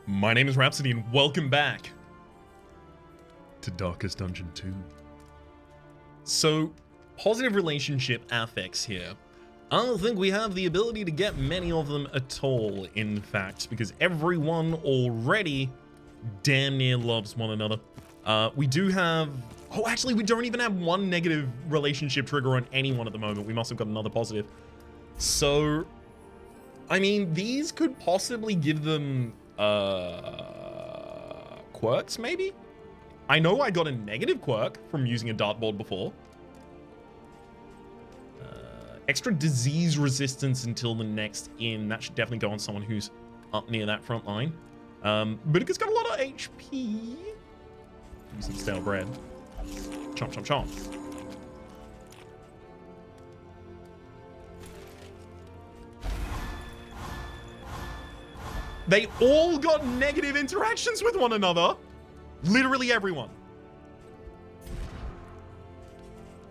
My name is Rhapsody and welcome back to Darkest Dungeon 2. So, positive relationship affects here. I don't think we have the ability to get many of them at all, in fact, because everyone already damn near loves one another. We do have... Oh, actually, we don't even have one negative relationship trigger on anyone at the moment. We must have got another positive. So, I mean, these could possibly give them... quirks, maybe? I know I got a negative quirk from using a dartboard before. Extra disease resistance until the next inn. That should definitely go on someone who's up near that front line. But it's got a lot of HP. Use some stale bread. Chomp, chomp, chomp. They all got negative interactions with one another. Literally everyone.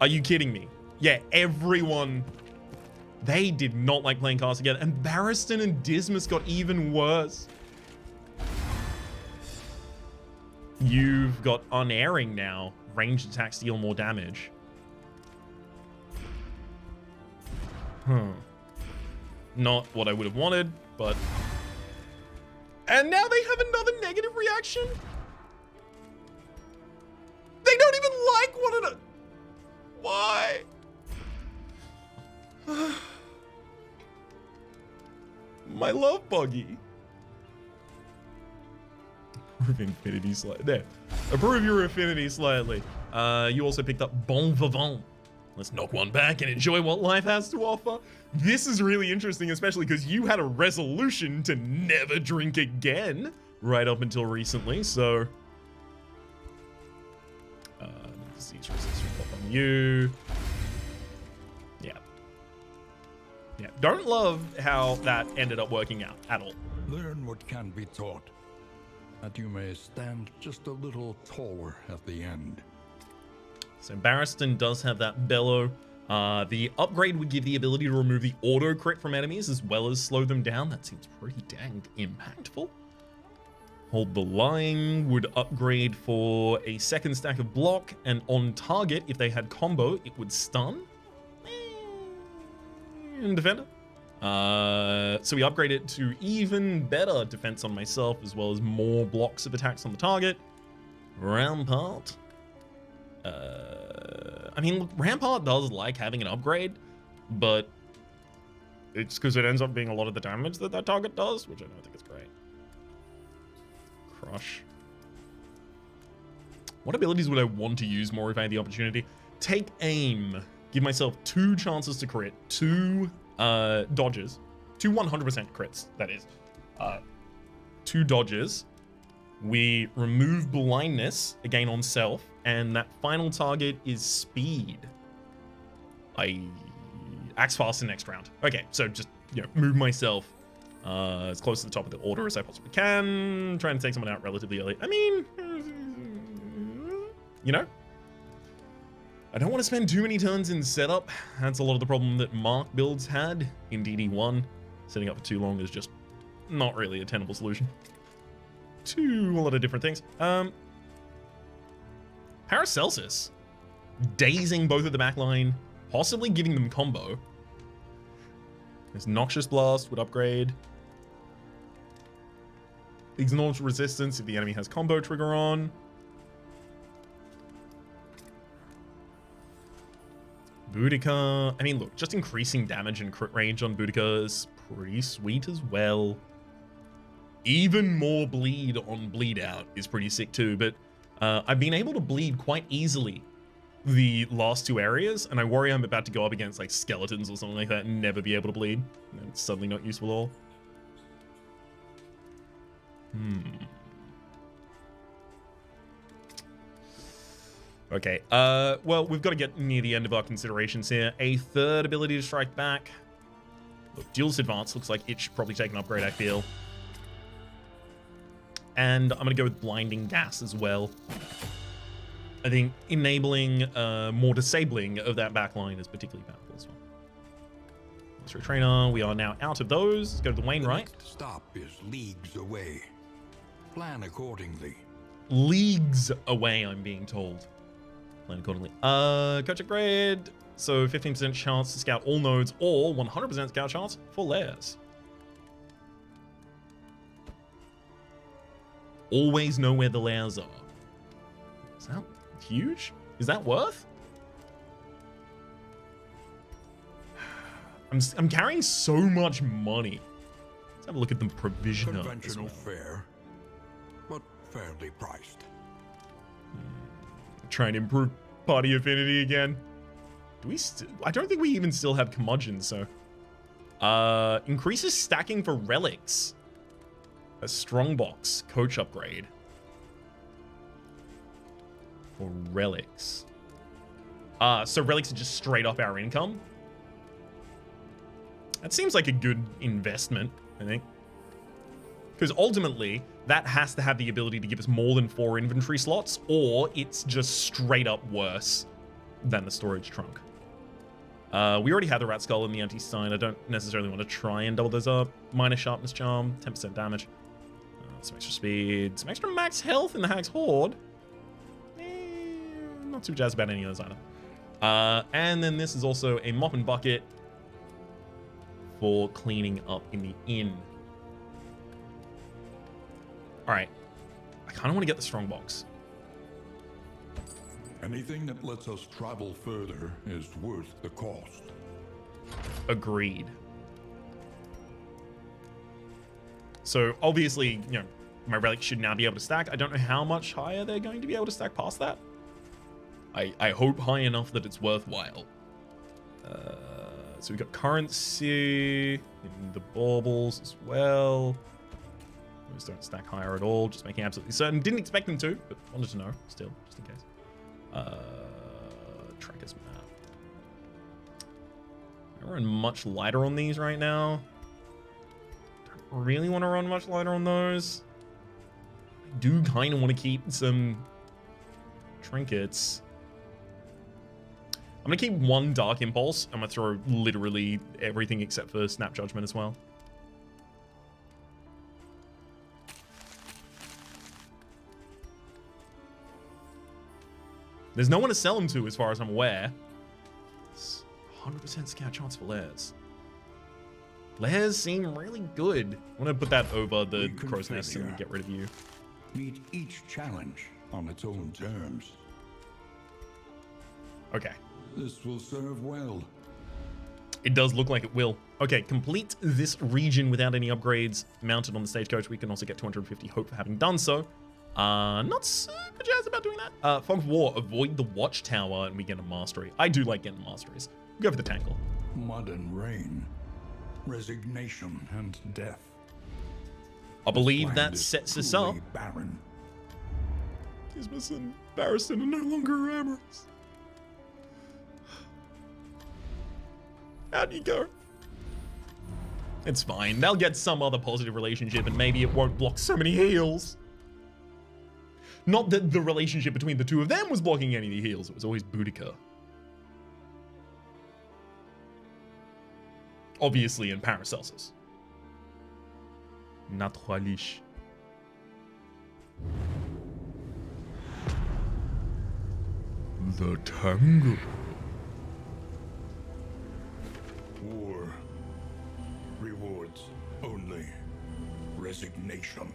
Are you kidding me? Yeah, everyone. They did not like playing cards together. And Barristan and Dismas got even worse. You've got unerring now. Ranged attacks deal more damage. Not what I would have wanted, but... And now they have another negative reaction? They don't even like one another. Why? My love buggy. Approve infinity slightly. There. Approve your affinity slightly. You also picked up Bon Vivant. Let's knock one back and enjoy what life has to offer. This is really interesting, especially because you had a resolution to never drink again right up until recently, so... disease resistance pop on you. Yeah, don't love how that ended up working out at all. Learn what can be taught, that you may stand just a little taller at the end. So Barristan does have that bellow. The upgrade would give the ability to remove the auto crit from enemies as well as slow them down. That seems pretty dang impactful. Hold the Line would upgrade for a second stack of block, and on target, if they had combo, it would stun. And Defender. So we upgrade it to even better defense on myself, as well as more blocks of attacks on the target. Rampart. I mean, look, Rampart does like having an upgrade, but it's because it ends up being a lot of the damage that target does, which I don't think is great. Crush. What abilities would I want to use more if I had the opportunity? Take aim. Give myself 2 chances to crit, 2 dodges, 2 100% crits, that is. 2 dodges. We remove blindness, again on self, and that final target is speed. I axe fast in next round. Okay, so just, move myself as close to the top of the order as I possibly can. Trying to take someone out relatively early. I mean, I don't want to spend too many turns in setup. That's a lot of the problem that Mark builds had in DD1. Setting up for too long is just not really a tenable solution to a lot of different things. Paracelsus. Dazing both of the backline, possibly giving them combo. This Noxious Blast would upgrade. Ignores resistance if the enemy has combo trigger on. Boudica. I mean, look, just increasing damage and crit range on Boudica is pretty sweet as well. Even more bleed on Bleed Out is pretty sick too, but I've been able to bleed quite easily the last 2 areas, and I worry I'm about to go up against like skeletons or something like that and never be able to bleed. It's suddenly not useful at all. Okay, well, we've got to get near the end of our considerations here. A third ability to strike back. Look, Duelist Advance looks like it should probably take an upgrade, I feel. And I'm going to go with Blinding Gas as well. I think enabling more disabling of that backline is particularly powerful as well. Master Trainer, we are now out of those. Let's go to the Wainwright. The next stop is leagues away. Plan accordingly. Leagues away, I'm being told. Plan accordingly. Coach upgrade. So 15% chance to scout all nodes or 100% scout chance for Lairs. Always know where the Lairs are. Is that huge? Is that worth? I'm carrying so much money. Let's have a look at the provision. Conventional fare, but fairly priced. Trying to improve party affinity again. Do we I don't think we even still have curmudgeon, so. Increases stacking for relics. A strongbox coach upgrade. For relics. So relics are just straight up our income. That seems like a good investment, I think. Because ultimately, that has to have the ability to give us more than 4 inventory slots, or it's just straight up worse than the storage trunk. We already had the rat skull and the anti-sign. I don't necessarily want to try and double those up. Minor sharpness charm, 10% damage. Some extra speed, some extra max health in the Hag's Horde. Not too jazzed about any of those either. And then this is also a mop and bucket for cleaning up in the inn. All right, I kind of want to get the strong box. Anything that lets us travel further is worth the cost. Agreed. So obviously, you know, my relics should now be able to stack. I don't know how much higher they're going to be able to stack past that. I hope high enough that it's worthwhile. So we got currency in the baubles as well. Those don't stack higher at all, just making absolutely certain. Didn't expect them to, but wanted to know still, just in case. Tracker's map. I run much lighter on these right now. Don't really want to run much lighter on those. I do kind of want to keep some trinkets. I'm going to keep 1 Dark Impulse. I'm going to throw literally everything except for Snap Judgment as well. There's no one to sell them to as far as I'm aware. It's 100% scout chance for Lairs. Lairs seem really good. I want to put that over the crow's nest and get rid of you. Meet each challenge on its own terms. Okay. This will serve well. It does look like it will. Okay, complete this region without any upgrades mounted on the stagecoach. We can also get 250 hope for having done so. Not super jazzed about doing that. Fog of War, avoid the watchtower and we get a mastery. I do like getting masteries. Go for the tangle. Mud and rain, resignation and death. I believe that sets us up. Barren. Dismas and Barristan are no longer amorous. How'd you go? It's fine. They'll get some other positive relationship and maybe it won't block so many heals. Not that the relationship between the two of them was blocking any of the heals. It was always Boudica. Obviously in Paracelsus. Naturalish. The tango. War. Rewards only. Resignation.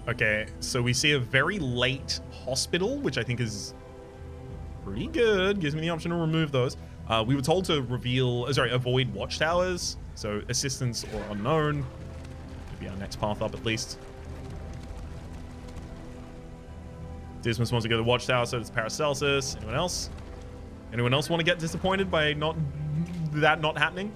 Okay, so we see a very late hospital, which I think is pretty good. Gives me the option to remove those. We were told to avoid watchtowers. So assistance or unknown. Maybe our next path up at least. Dismas wants to go to the watchtower, so it's Paracelsus. Anyone else? Anyone else want to get disappointed by not happening?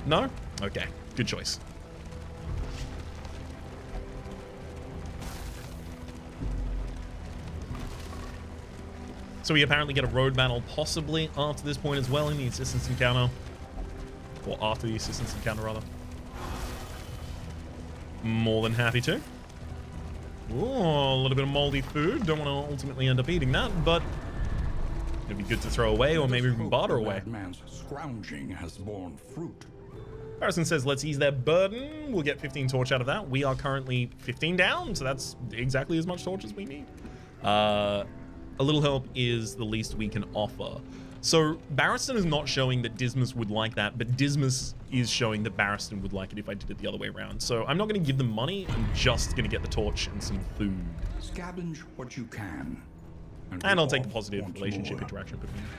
No? Okay, good choice. So we apparently get a road battle possibly after this point as well in the assistance encounter. Or after the assistance encounter, rather. More than happy to. Ooh, a little bit of moldy food. Don't want to ultimately end up eating that, but It'd be good to throw away or maybe even barter away. Man's scrounging has borne fruit. Harrison says, let's ease their burden. We'll get 15 torch out of that. We are currently 15 down, so that's exactly as much torch as we need. A little help is the least we can offer. So Barristan is not showing that Dismas would like that, but Dismas is showing that Barristan would like it if I did it the other way around. So I'm not going to give them money. I'm just going to get the torch and some food. Scavenge what you can. And I'll take the positive relationship interaction between them.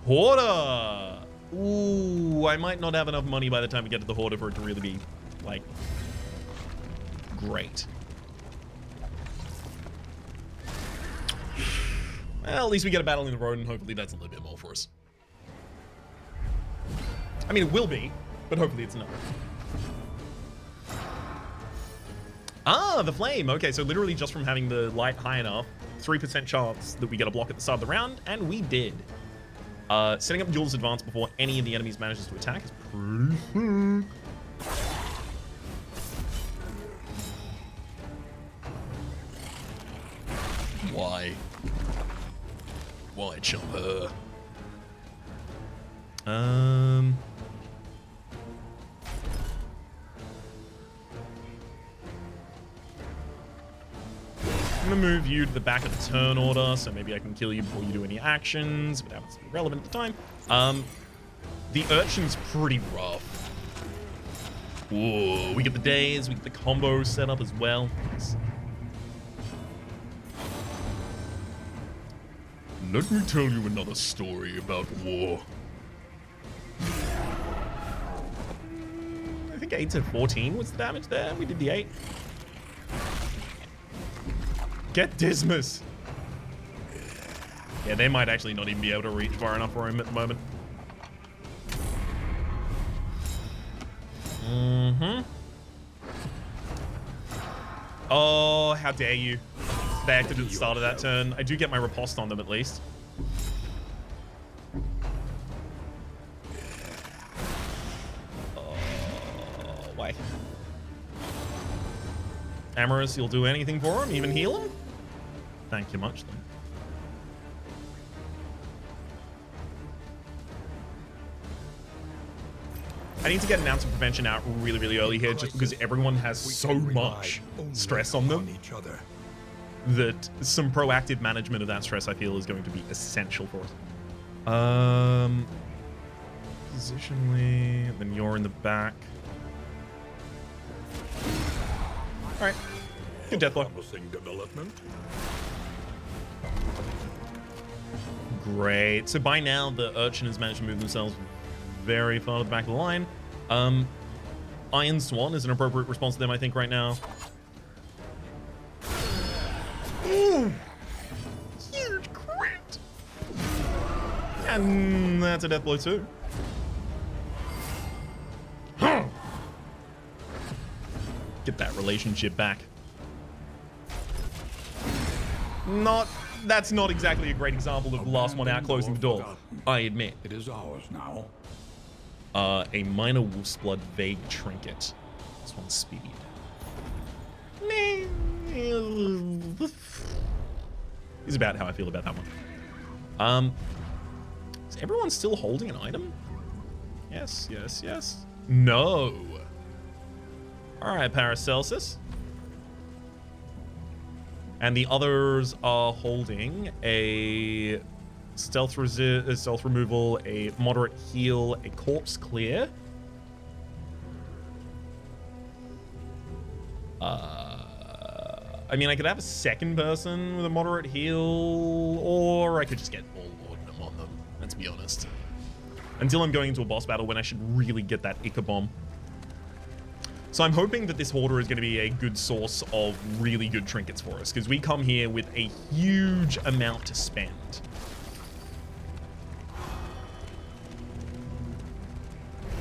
Hoarder! Ooh, I might not have enough money by the time we get to the Hoarder for it to really be, like, great. Well, at least we get a battle in the road, and hopefully that's a little bit more for us. I mean, it will be, but hopefully it's not. Ah, the flame. Okay, so literally just from having the light high enough, 3% chance that we get a block at the start of the round, and we did. Setting up Duel's Advance before any of the enemies manages to attack is pretty sick. Why? Why, Chopper? I'm gonna move you to the back of the turn order, so maybe I can kill you before you do any actions, but that was irrelevant at the time. The Urchin's pretty rough. Whoa, we get the days, we get the combo set up as well. Nice. Let me tell you another story about war. I think 8 to 14 was the damage there. We did the 8. Get Dismas. Yeah, they might actually not even be able to reach far enough for him at the moment. Oh, how dare you. They acted at the start of that turn. I do get my riposte on them at least. Oh, why? Amorous, you'll do anything for him, even heal him? Thank you much, then. I need to get an ounce of prevention out really, really early here, just because everyone has so much stress on them that some proactive management of that stress, I feel, is going to be essential for us. Positionally, then you're in the back. All right, good death blow. Great. So by now, the Urchin has managed to move themselves very far to the back of the line. Iron Swan is an appropriate response to them, I think, right now. Ooh! Huge crit! And that's a death blow too. Get that relationship back. That's not exactly a great example of the last one out closing the door, I admit. It is ours now. A minor wolf's blood vague trinket. This one's speed. Is about how I feel about that one. Is everyone still holding an item? Yes, yes, yes. No. All right, Paracelsus. And the others are holding a stealth removal, a moderate heal, a corpse clear. I mean, I could have a second person with a moderate heal, or I could just get all laudanum on them, let's be honest. Until I'm going into a boss battle when I should really get that Ica Bomb. So I'm hoping that this Hoarder is going to be a good source of really good trinkets for us, because we come here with a huge amount to spend.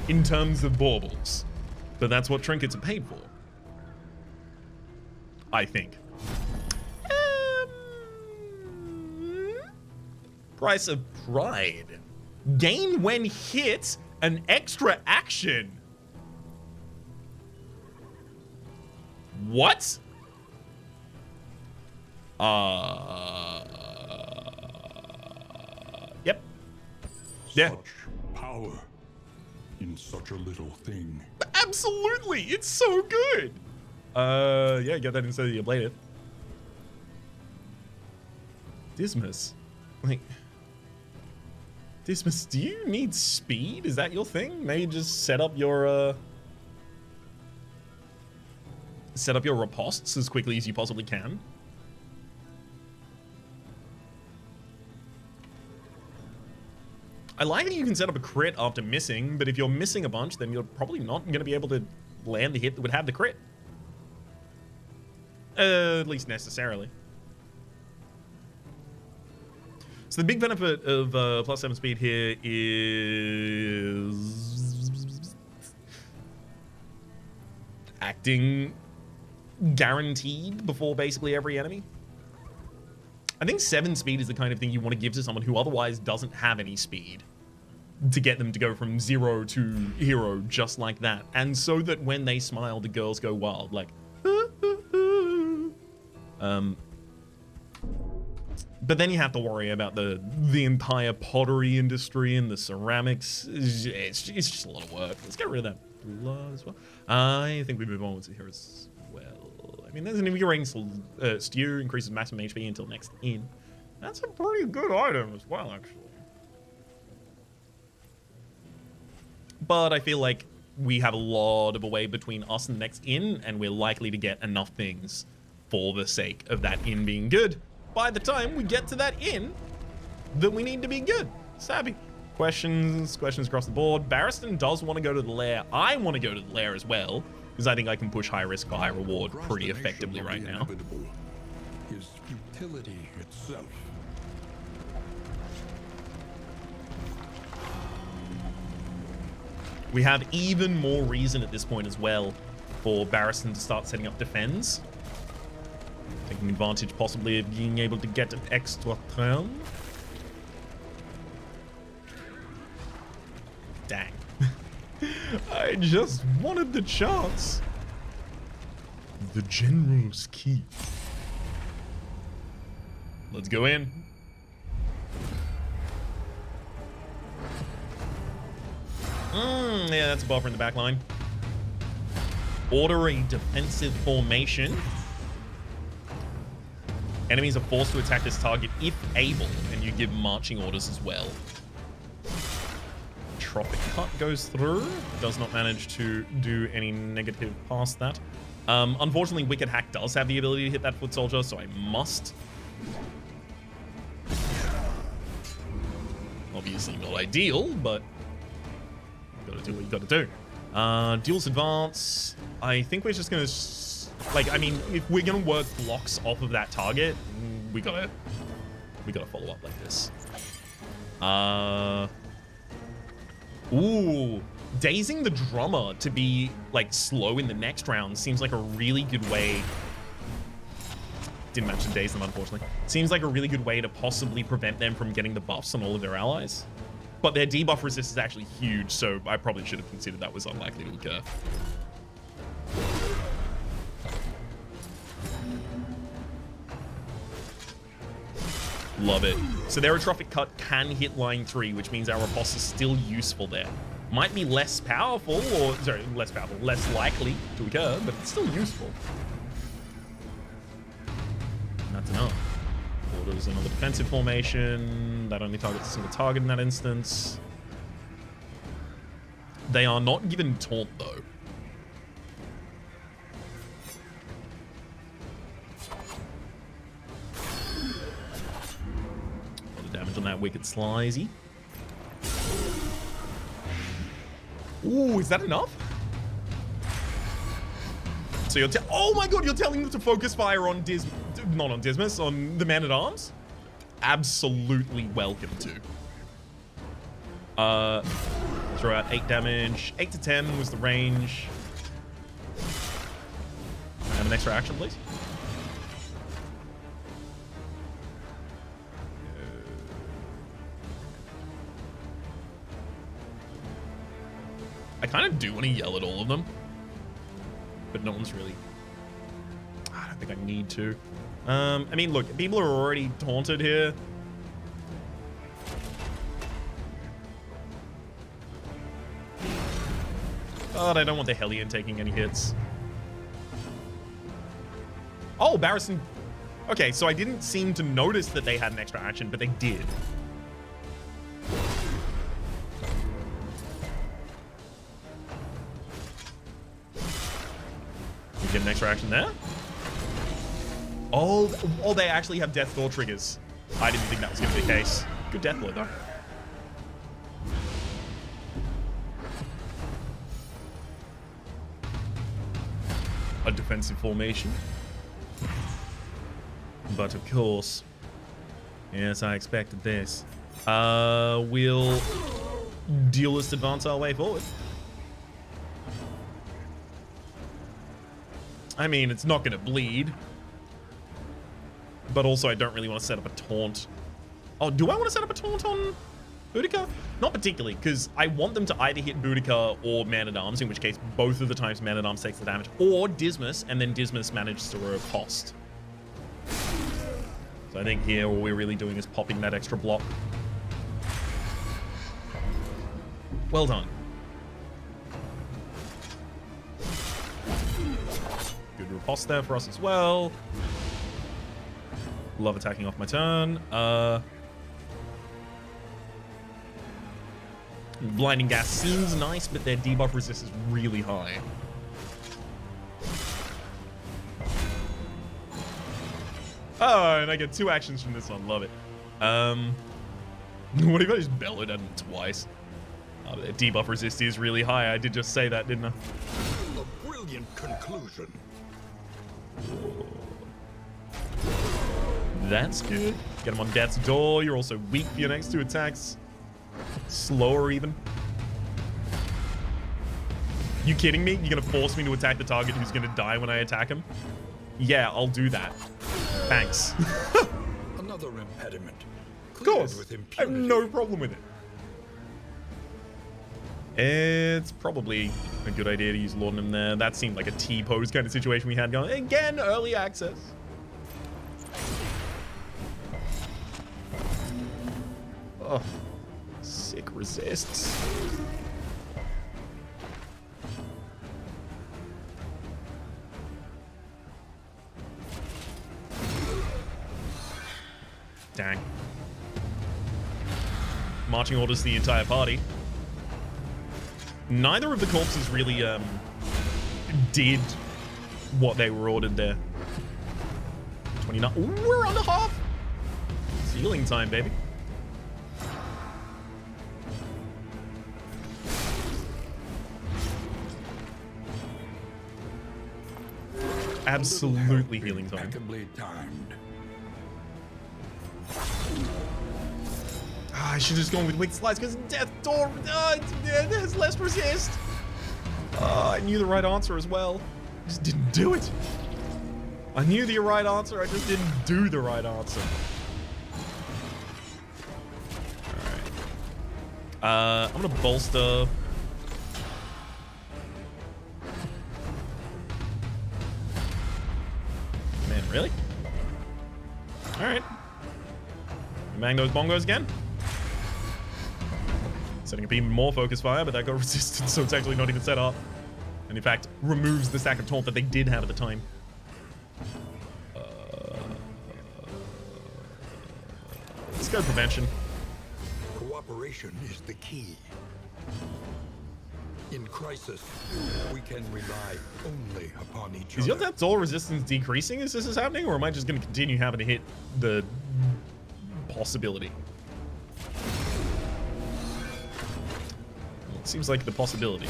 In terms of baubles. But that's what trinkets are paid for. I think. Price of Pride. Gain when hit an extra action. What? Yeah. Such power in such a little thing. Absolutely, it's so good. Yeah, get that instead of the ablative. Dismas, like, Dismas, do you need speed? Is that your thing? Maybe just set up your ripostes as quickly as you possibly can. I like that you can set up a crit after missing, but if you're missing a bunch, then you're probably not going to be able to land the hit that would have the crit. At least necessarily. So the big benefit of +7 speed here is acting guaranteed before basically every enemy. I think 7 speed is the kind of thing you want to give to someone who otherwise doesn't have any speed, to get them to go from 0 to hero just like that. And so that when they smile, the girls go wild, like, but then you have to worry about the entire pottery industry and the ceramics. It's just a lot of work. Let's get rid of that blood as well. I think we move on to here as well. I mean, there's an invigorating stew, increases maximum HP until next in. That's a pretty good item as well, actually. But I feel like we have a lot of a way between us and the next in, and we're likely to get enough things for the sake of that in being good by the time we get to that in that we need to be good. Savvy. Questions across the board. Barristan does want to go to the Lair. I want to go to the Lair as well, because I think I can push high risk for high reward pretty effectively right now. Is futility itself. We have even more reason at this point as well for Barristan to start setting up defense. Taking advantage possibly of being able to get an extra turn. Dang. I just wanted the chance. The General's Keep. Let's go in. Yeah, that's a buffer in the back line. Order a defensive formation. Enemies are forced to attack this target if able, and you give marching orders as well. Tropic Cut goes through. Does not manage to do any negative past that. Unfortunately, Wicked Hack does have the ability to hit that foot soldier, so I must. Obviously not ideal, but you gotta do what you gotta do. Duel's Advance. I think we're just gonna, like, I mean, if we're gonna work blocks off of that target, we gotta follow up like this. Ooh, dazing the drummer to be like slow in the next round seems like a really good way. Didn't manage to daze them, unfortunately. Seems like a really good way to possibly prevent them from getting the buffs on all of their allies. But their debuff resist is actually huge, so I probably should have considered that was unlikely to occur. Love it. So their Atrophic Cut can hit line 3, which means our riposte is still useful there. Might be less powerful, or, sorry, less powerful, less likely to occur, but it's still useful. And that's enough. Orders another defensive formation. That only targets a single target in that instance. They are not given taunt, though. Damage on that Wicked Slizy. Ooh, is that enough? So you're oh my god, you're telling them to focus fire on not on Dismas, on the Man-at-Arms? Absolutely welcome to. Throw out 8 damage. 8 to 10 was the range. Have an extra action, please. I kind of do want to yell at all of them, but no one's really. I don't think I need to. I mean, look, people are already taunted here. But I don't want the Hellion taking any hits. Oh, Barristan. Okay, so I didn't seem to notice that they had an extra action, but they did. You get an extra action there? Oh, they actually have Death Door triggers. I didn't think that was going to be the case. Good Death Blow, though. A defensive formation. But of course, yes, I expected this. We'll duelist advance our way forward. I mean, it's not going to bleed. But also, I don't really want to set up a taunt. Oh, do I want to set up a taunt on Boudica? Not particularly, because I want them to either hit Boudica or Man-at-Arms, in which case both of the times Man-at-Arms takes the damage, or Dismas, and then Dismas manages to riposte. So I think here all we're really doing is popping that extra block. Well done. Good riposte there for us as well. Love attacking off my turn. Blinding Gas seems nice, but their debuff resist is really high. Oh, and I get 2 actions from this one. Love it. What if I just bellowed at him twice? Oh, their debuff resist is really high. I did just say that, didn't I? A brilliant conclusion. That's good. Get him on Death's Door. You're also weak for your next 2 attacks. Slower even. You kidding me? You're gonna force me to attack the target who's gonna die when I attack him? Yeah, I'll do that. Thanks. Another impediment. Of course. With I have no problem with it. It's probably a good idea to use Laudanum there. That seemed like a T-pose kind of situation we had going. Again, early access. Oh, sick resists. Dang. Marching orders the entire party. Neither of the corpses really did what they were ordered there. 29. Ooh, we're on the half. It's healing time, baby. Absolutely healing time. Timed. I should have just gone with Wicked Slice because Death Door it has less resist. I knew the right answer as well. Just didn't do it. I knew the right answer. I just didn't do the right answer. Alright. I'm gonna bolster. Man, really? Alright. Bang those bongos again. Setting up even more focus fire, but that got resisted, so it's actually not even set up. And in fact, removes the stack of taunt that they did have at the time. Let's go prevention. Cooperation is the key. In crisis, we can rely only upon each other. Is your Death Door resistance decreasing as this is happening, or am I just going to continue having to hit the possibility? It seems like the possibility.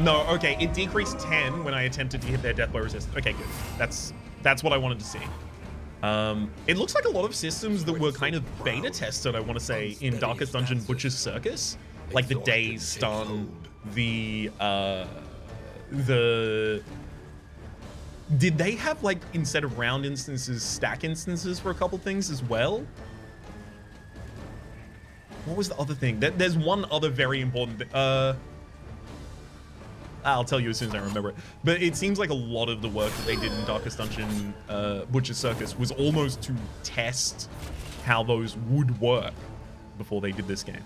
No, okay, it decreased 10 when I attempted to hit their Death Blow resistance. Okay, good. That's what I wanted to see. It looks like a lot of systems that were kind of beta tested, I want to say, in Darkest Dungeon Butcher's Circus. Like the Daze Stun, the... Did they have, like, instead of round instances, stack instances for a couple things as well? What was the other thing? There's one other very important thing. I'll tell you as soon as I remember it. But it seems like a lot of the work that they did in Darkest Dungeon Butcher's Circus was almost to test how those would work before they did this game.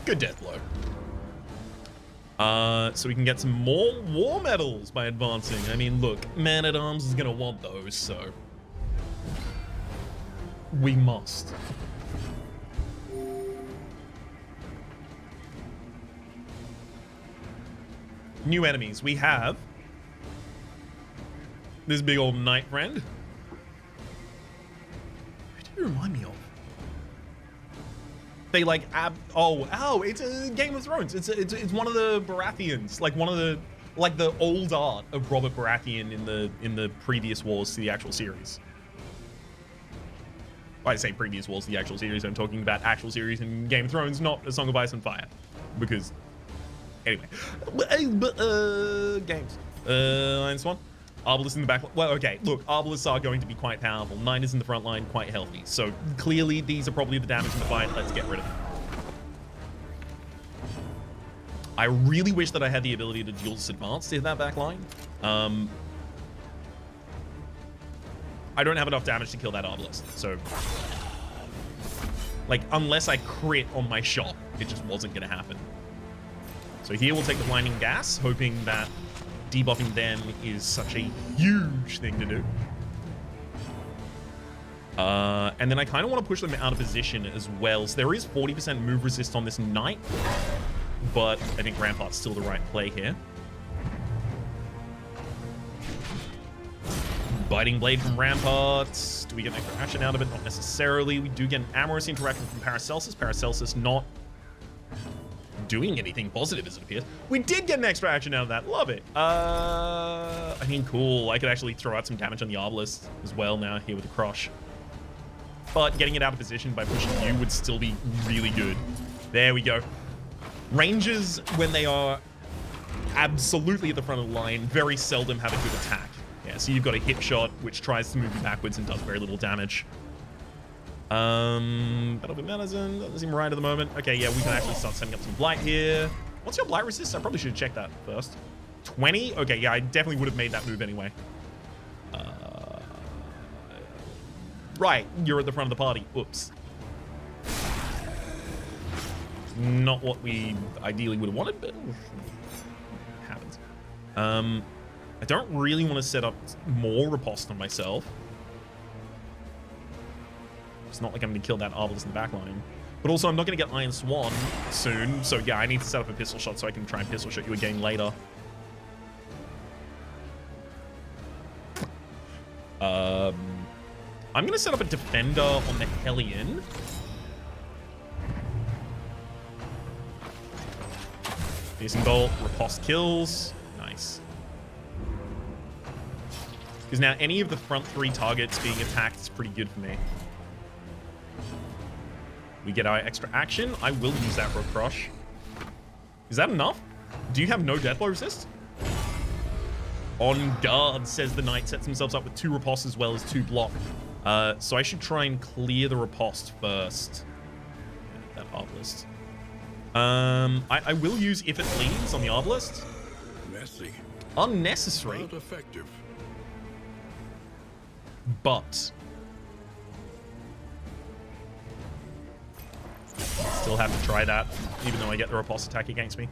Good death blow. So we can get some more war medals by advancing. I mean, look, Man-at-Arms is gonna want those, so we must. New enemies. We have this big old knight friend. Who do you remind me of? They like it's a Game of Thrones. It's one of the Baratheons, like one of the old art of Robert Baratheon in the previous wars to the actual series. I say previous wars to the actual series. I'm talking about actual series in Game of Thrones, not A Song of Ice and Fire, because anyway. Games. Iron Swan. Arbalest in the back. Well, okay, look, Arbalists are going to be quite powerful. 9 is in the front line, quite healthy. So clearly, these are probably the damage in the fight. Let's get rid of them. I really wish that I had the ability to dual advance to hit that back line. I don't have enough damage to kill that Arbalest. So, like, unless I crit on my shot, it just wasn't going to happen. So here we'll take the blinding gas, hoping that debuffing them is such a huge thing to do. And then I kind of want to push them out of position as well. So there is 40% move resist on this knight, but I think Rampart's still the right play here. Biting Blade from Rampart. Do we get an extra action out of it? Not necessarily. We do get an amorous interaction from Paracelsus. Paracelsus not doing anything positive, as it appears. We did get an extra action out of that. Love it. I mean, cool. I could actually throw out some damage on the Arbalest as well now here with the Crush. But getting it out of position by pushing you would still be really good. There we go. Rangers, when they are absolutely at the front of the line, very seldom have a good attack. Yeah, so you've got a hip shot, which tries to move you backwards and does very little damage. Battlefield Medicine doesn't seem right at the moment. Okay, yeah, we can actually start setting up some blight here. What's your blight resist? I probably should have checked that first. 20? Okay, yeah, I definitely would have made that move anyway. Right, you're at the front of the party. Oops. Not what we ideally would have wanted, but it happens. I don't really want to set up more riposte on myself. It's not like I'm going to kill that Arbalest in the back line. But also, I'm not going to get Iron Swan soon. So, yeah, I need to set up a pistol shot so I can try and pistol shot you again later. I'm going to set up a Defender on the Hellion. Piercing Bolt, riposte kills. Nice. Because now any of the front 3 targets being attacked is pretty good for me. We get our extra action. I will use that for a crush. Is that enough? Do you have no death blow resist? On guard, says the knight, sets themselves up with 2 riposte as well as 2 block. So I should try and clear the riposte first. That Arbalest. I will use if it bleeds on the Arbalest. Messy. Unnecessary. Not effective. But still have to try that, even though I get the riposte attack against me.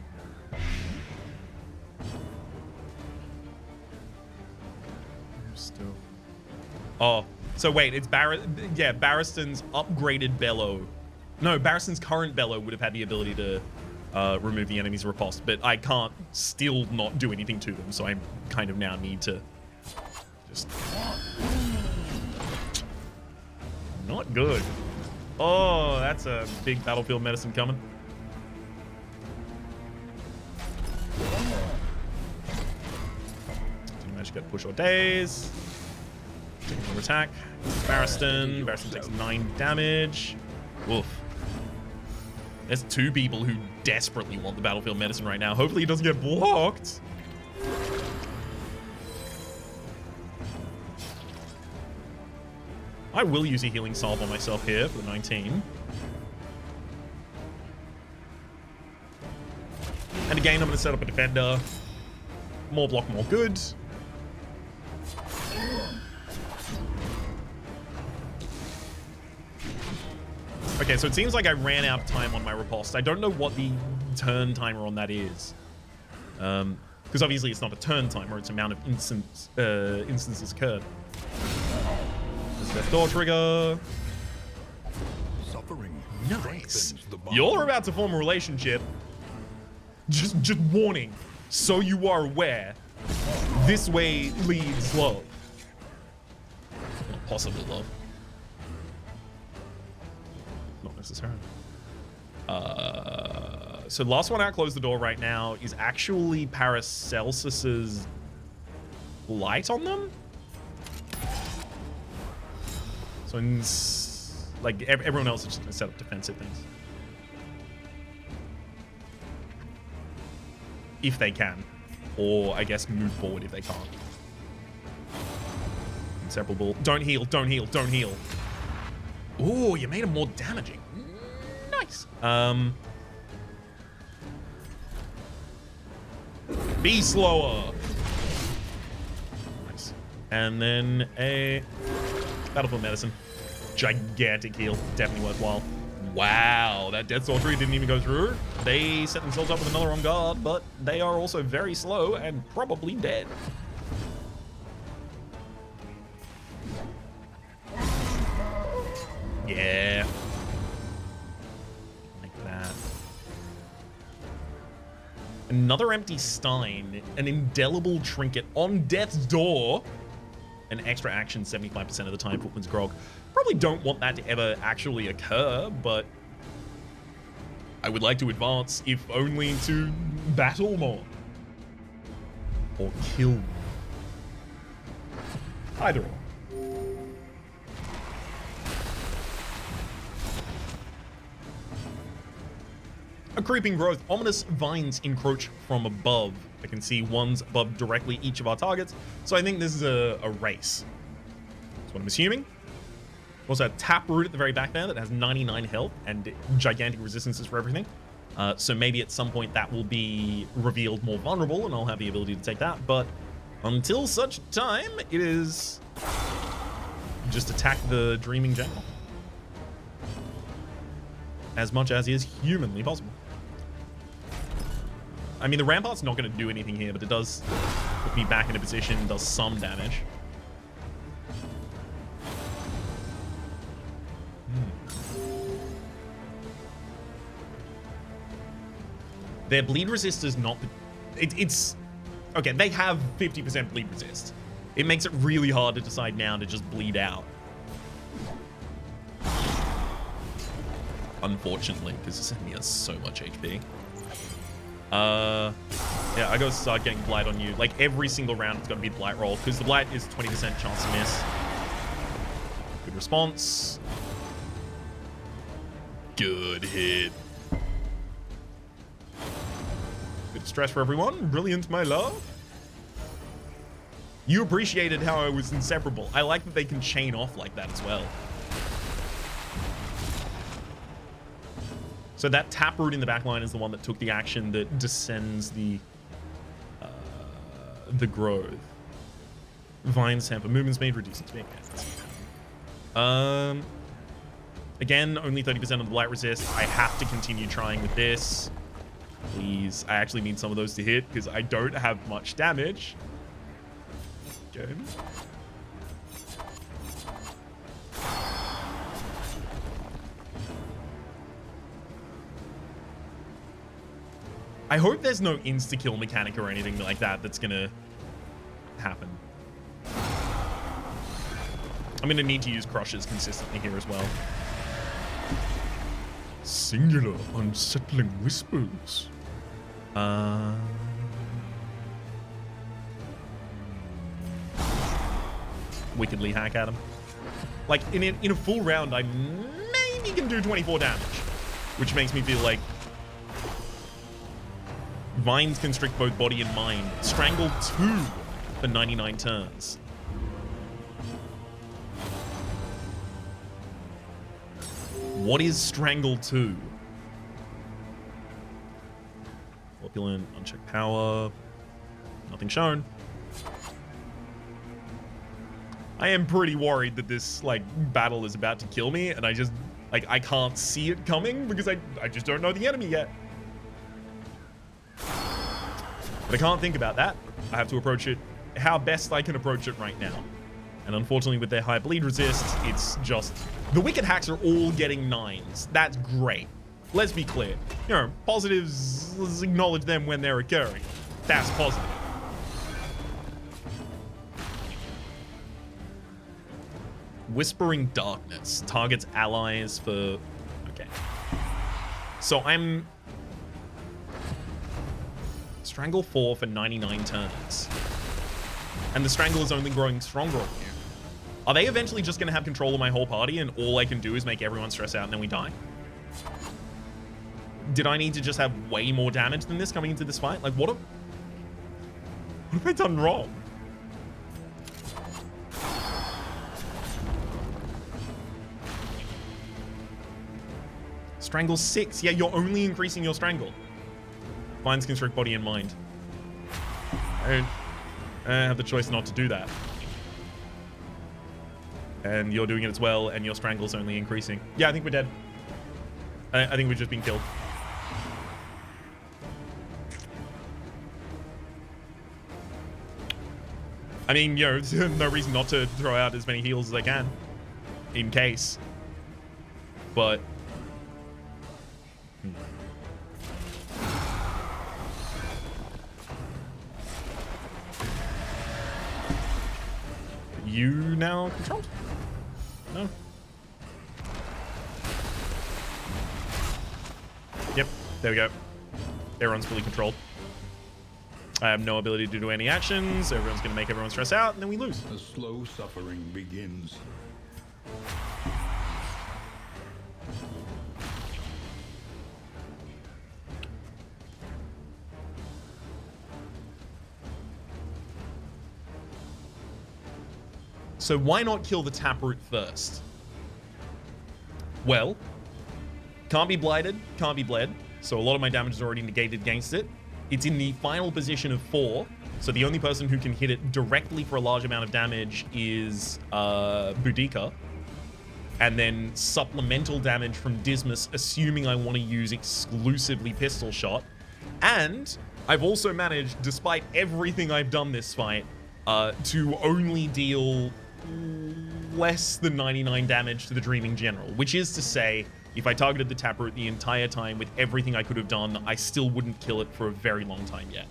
Still. Oh, so wait, it's Barristan's upgraded bellow. No, Barristan's current bellow would have had the ability to remove the enemy's riposte, but I can't still not do anything to them, so I kind of now need to just... Not good. Oh, that's a big battlefield medicine coming. Didn't manage to get push or daze. Taking another attack. Barristan. Barristan takes 9 damage. Woof. There's 2 people who desperately want the battlefield medicine right now. Hopefully he doesn't get blocked. I will use a healing salve on myself here for the 19. And again, I'm going to set up a defender. More block, more good. Okay, so it seems like I ran out of time on my riposte. I don't know what the turn timer on that is. Because obviously it's not a turn timer, it's amount of instances occurred. There's death door trigger. Suffering Nice. strengthens the bond. You're about to form a relationship. Just warning, so you are aware. This way leads love. Possible love. Not necessarily. So the last one out, close the door right now, is actually Paracelsus's light on them. So like everyone else is just gonna set up defensive things. If they can. Or I guess move forward if they can't. Inseparable. Don't heal, don't heal, don't heal. Ooh, you made him more damaging. Nice. Be slower. Nice. And then a Battlefield Medicine. Gigantic heal. Definitely worthwhile. Wow, that Death Sword 3 didn't even go through. They set themselves up with another on guard, but they are also very slow and probably dead. Yeah. Like that. Another empty Stein, an indelible trinket on death's door. An extra action 75% of the time, Footman's Grog. Probably don't want that to ever actually occur, but I would like to advance, if only to battle more. Or kill more. Either or. A creeping growth. Ominous vines encroach from above. I can see ones above directly each of our targets. So I think this is a race. That's what I'm assuming. Also a Taproot at the very back there that has 99 health and gigantic resistances for everything. So maybe at some point that will be revealed more vulnerable and I'll have the ability to take that. But until such time, it is just attack the Dreaming General. As much as is humanly possible. I mean, the Rampart's not going to do anything here, but it does put me back in a position, does some damage. Their bleed resist is not... It's... Okay, they have 50% bleed resist. It makes it really hard to decide now to just bleed out. Unfortunately, because this enemy has so much HP. Yeah, I gotta start getting blight on you. Like every single round, it's gotta be blight roll because the blight is 20% chance to miss. Good response. Good hit. Good stress for everyone. Brilliant, my love. You appreciated how I was inseparable. I like that they can chain off like that as well. So that Taproot in the back line is the one that took the action that descends the growth. Vines hamper movement speed, reducing speed. Again, only 30% of the blight resist. I have to continue trying with this. Please, I actually need some of those to hit because I don't have much damage. Okay. I hope there's no insta-kill mechanic or anything like that that's gonna happen. I'm gonna need to use crushes consistently here as well. Singular, unsettling whispers. Wickedly hack at him. Like, in a full round, I maybe can do 24 damage. Which makes me feel like Vines constrict both body and mind. Strangle 2 for 99 turns. What is Strangle 2? Opulent, unchecked power. Nothing shown. I am pretty worried that this, like, battle is about to kill me, and Like, I can't see it coming because I just don't know the enemy yet. But I can't think about that. I have to approach it how best I can approach it right now. And unfortunately, with their high bleed resist, it's just... The wicked hacks are all getting 9s. That's great. Let's be clear. You know, positives, let's acknowledge them when they're occurring. That's positive. Whispering Darkness targets allies for... Okay. So I'm... Strangle 4 for 99 turns. And the Strangle is only growing stronger on you. Are they eventually just going to have control of my whole party and all I can do is make everyone stress out and then we die? Did I need to just have way more damage than this coming into this fight? Like, what have I done wrong? Strangle 6. Yeah, you're only increasing your Strangle. Finds Constrict Body and Mind. I have the choice not to do that. And you're doing it as well, and your Strangle's only increasing. Yeah, I think we're dead. I think we've just been killed. I mean, you know, no reason not to throw out as many heals as I can. In case. But... You now controlled? No. Yep, there we go. Everyone's fully controlled. I have no ability to do any actions. Everyone's going to make everyone stress out, and then we lose. The slow suffering begins. So why not kill the Taproot first? Well, can't be blighted, can't be bled. So a lot of my damage is already negated against it. It's in the final position of 4. So the only person who can hit it directly for a large amount of damage is Boudica. And then supplemental damage from Dismas, assuming I want to use exclusively Pistol Shot. And I've also managed, despite everything I've done this fight, to only deal less than 99 damage to the Dreaming General, which is to say, if I targeted the Taproot the entire time with everything I could have done, I still wouldn't kill it for a very long time yet.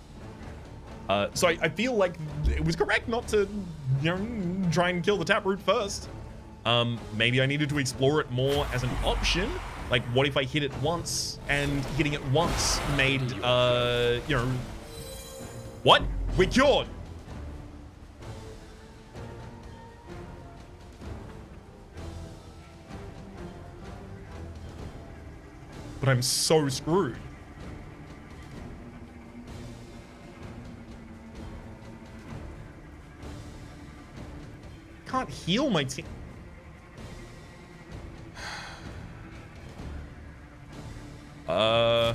So I feel like it was correct not to, you know, try and kill the Taproot first. Maybe I needed to explore it more as an option. Like, what if I hit it once, and hitting it once made, you know... What? We're cured! But I'm so screwed. Can't heal my team. All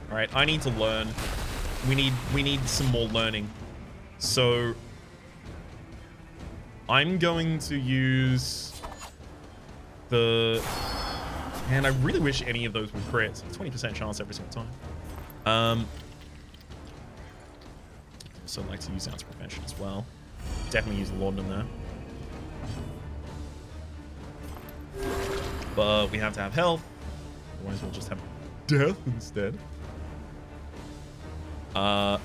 right, I need to learn. We need some more learning. So I'm going to use the... Man, I really wish any of those would crit. 20% chance every single time. Also like to use Ounce Prevention as well. Definitely use the Laudanum there. But we have to have health. Otherwise we'll just have death instead. I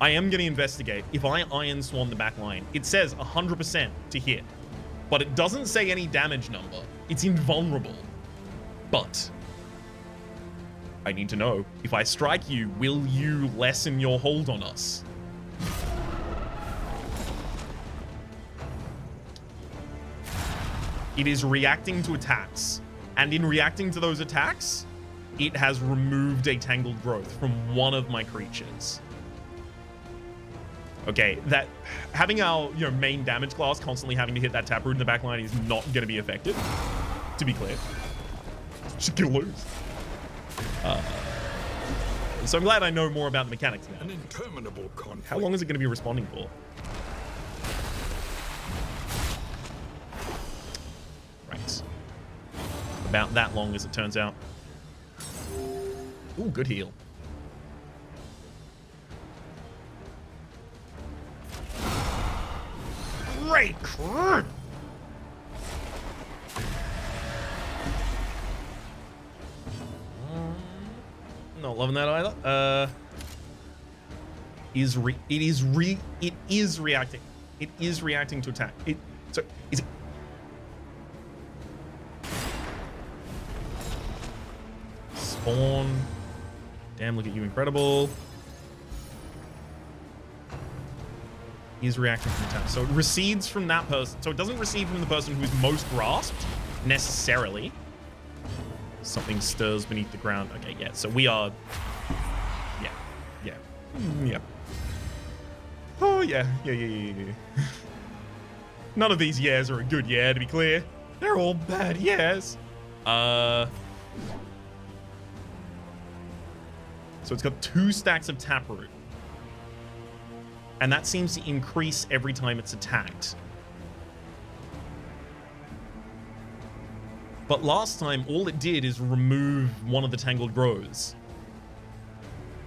am going to investigate. If I Iron Swarm the back line, it says 100% to hit, but it doesn't say any damage number. It's invulnerable. But I need to know, if I strike you, will you lessen your hold on us? It is reacting to attacks, and in reacting to those attacks, it has removed a Tangled Growth from one of my creatures. Okay, that having our main damage class constantly having to hit that Taproot in the back line is not going to be effective, to be clear. Just gonna lose. So I'm glad I know more about the mechanics now. An interminable conflict. How long is it going to be responding for? About that long, as it turns out. Ooh, good heal. Great crit! Not loving that either. It is reacting. It is reacting to attack. So is it? Spawn. Damn, look at you, incredible. Is reacting from attack. So it recedes from that person. So it doesn't recede from the person who is most grasped, necessarily. Something stirs beneath the ground. Okay, yeah. So we are... Yeah. Oh, yeah. None of these yeahs are a good yeah, to be clear. They're all bad yeahs. So it's got 2 stacks of Taproot. And that seems to increase every time it's attacked. But last time, all it did is remove one of the Tangled Growths.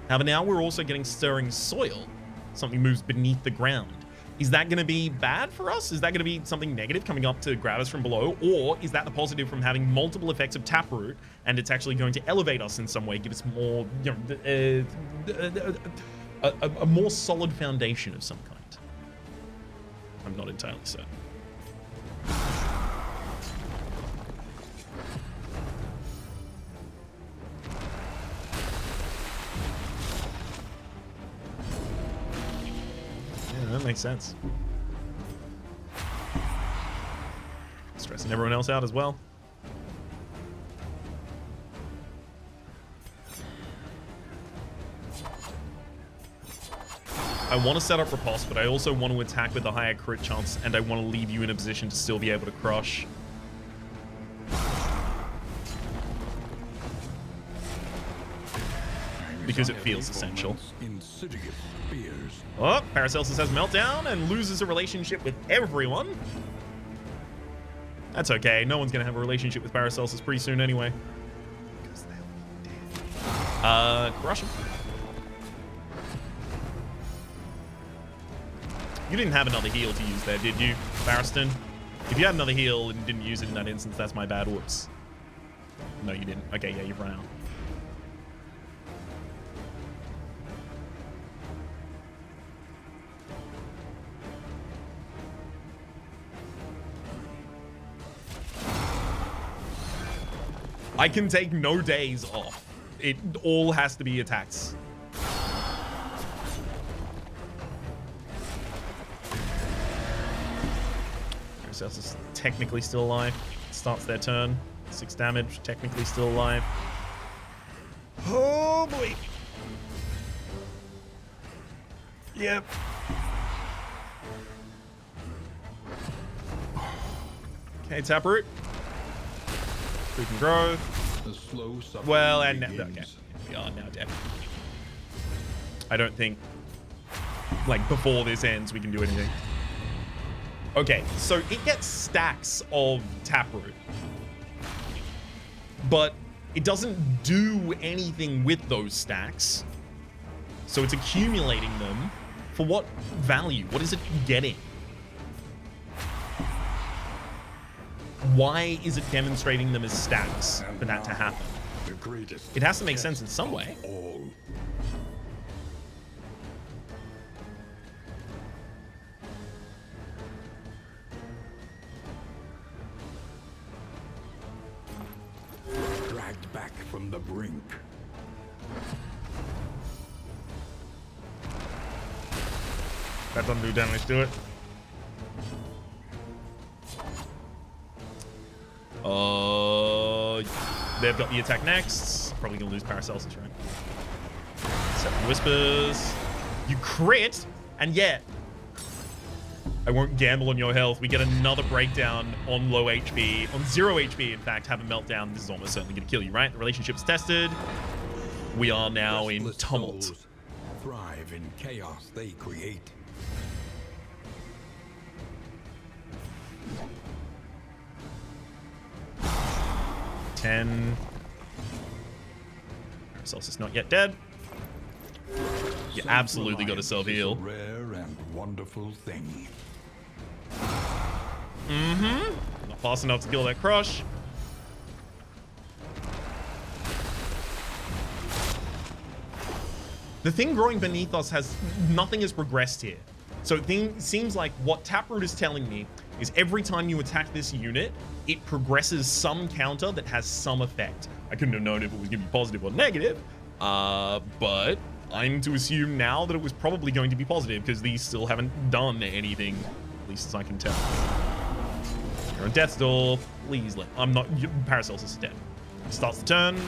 However, now we're also getting Stirring Soil. Something moves beneath the ground. Is that going to be bad for us? Is that going to be something negative coming up to grab us from below? Or is that the positive from having multiple effects of Taproot, and it's actually going to elevate us in some way, give us more, you know, a more solid foundation of some kind? I'm not entirely certain. That makes sense. Stressing everyone else out as well. I want to set up Riposte, but I also want to attack with a higher crit chance, and I want to leave you in a position to still be able to crush. Because it feels essential. Oh, Paracelsus has Meltdown and loses a relationship with everyone. That's okay. No one's going to have a relationship with Paracelsus pretty soon anyway. Because they'll be dead. Crush him. You didn't have another heal to use there, did you, Barristan? If you had another heal and didn't use it in that instance, that's my bad. Whoops. No, you didn't. Okay, yeah, you've run out. I can take no days off. It all has to be attacks. Paracelsus is technically still alive. Starts their turn. 6 damage, technically still alive. Oh boy. Yep. Okay, Taproot. Freaking growth. The slow well, and now, okay, we are now dead. I don't think, like, before this ends, we can do anything. Okay, so it gets stacks of Taproot, but it doesn't do anything with those stacks. So it's accumulating them for what value? What is it getting? Why is it demonstrating them as stacks for that to happen? It has to make sense in some way. Dragged back from the brink. That doesn't do damage to it. They've got the attack next. Probably gonna lose Paracelsus, right? 7 Whispers. You crit, and yet I won't gamble on your health. We get another breakdown on low HP, on 0 HP. In fact, have a meltdown. This is almost certainly gonna kill you, right? The relationship's tested. We are now in tumult. Thrive in chaos they create. 10. Paracelsus not yet dead. You absolutely got to self-heal. Rare and wonderful thing. Not fast enough to kill that crush. The thing growing beneath us nothing has progressed here. So it seems like what Taproot is telling me is every time you attack this unit, it progresses some counter that has some effect. I couldn't have known if it was going to be positive or negative, but I'm to assume now that it was probably going to be positive because these still haven't done anything, at least as I can tell. You're on death's door. Please let... Paracelsus is dead. Starts the turn.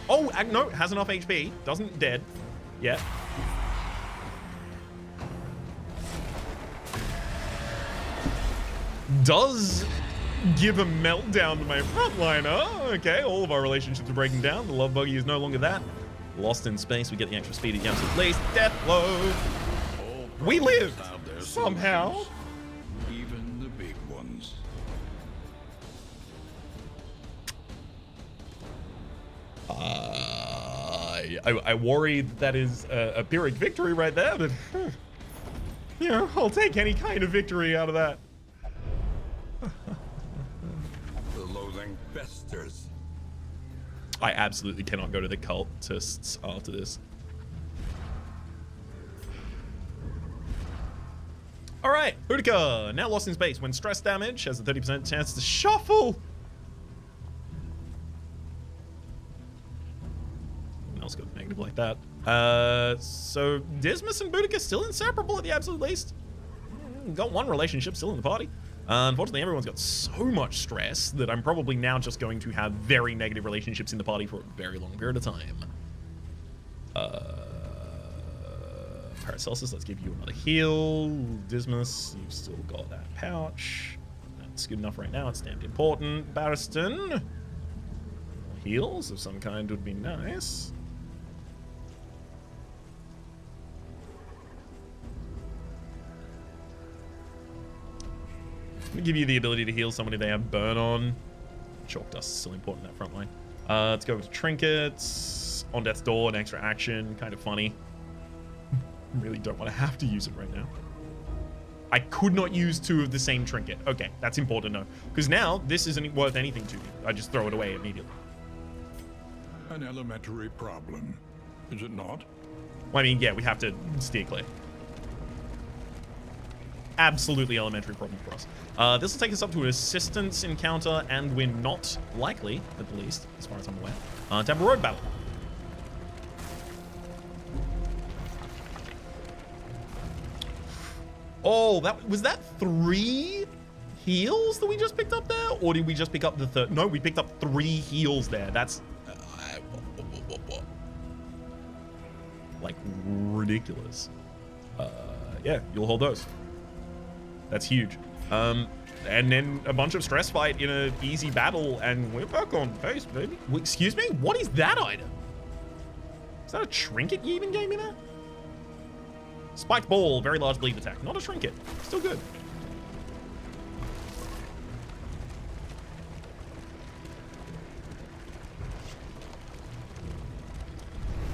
Oh, no, has enough HP. Doesn't dead yet. Does give a meltdown to my frontliner. Okay, all of our relationships are breaking down. The love buggy is no longer that. Lost in space, we get the extra speed at the absolute least. Death blow. We lived somehow. Even the big ones. I worry that is a Pyrrhic victory right there, but yeah, I'll take any kind of victory out of that. The loathing festers. I absolutely cannot go to the cultists after this. All right, Boudica, now lost in space. When stress damage has a 30% chance to shuffle. Someone else got negative like that. So Dismas and Boudica still inseparable at the absolute least. Got one relationship still in the party. Unfortunately, everyone's got so much stress that I'm probably now just going to have very negative relationships in the party for a very long period of time. Paracelsus, let's give you another heal. Dismas, you've still got that pouch. That's good enough right now. It's damned important. Barristan, heals of some kind would be nice. I'm gonna give you the ability to heal somebody they have burn on. Chalk dust is still important in that front line. Let's go with trinkets. On death's door, an extra action. Kind of funny. Really don't want to have to use it right now. I could not use two of the same trinket. Okay, that's important to know. Because now, this isn't worth anything to me. I just throw it away immediately. An elementary problem, is it not? Well, I mean, yeah, we have to steer clear. Absolutely elementary problem for us. This will take us up to an assistance encounter, and we're not likely, at the least, as far as I'm aware, to have a road battle. Oh, was that 3 heals that we just picked up there? Or did we just pick up the third? No, we picked up 3 heals there. That's like ridiculous. Yeah, you'll hold those. That's huge. And then a bunch of stress fight in an easy battle, and we're back on pace, baby. Excuse me? What is that item? Is that a trinket you even gave me there? Spiked ball, very large bleed attack. Not a trinket. Still good.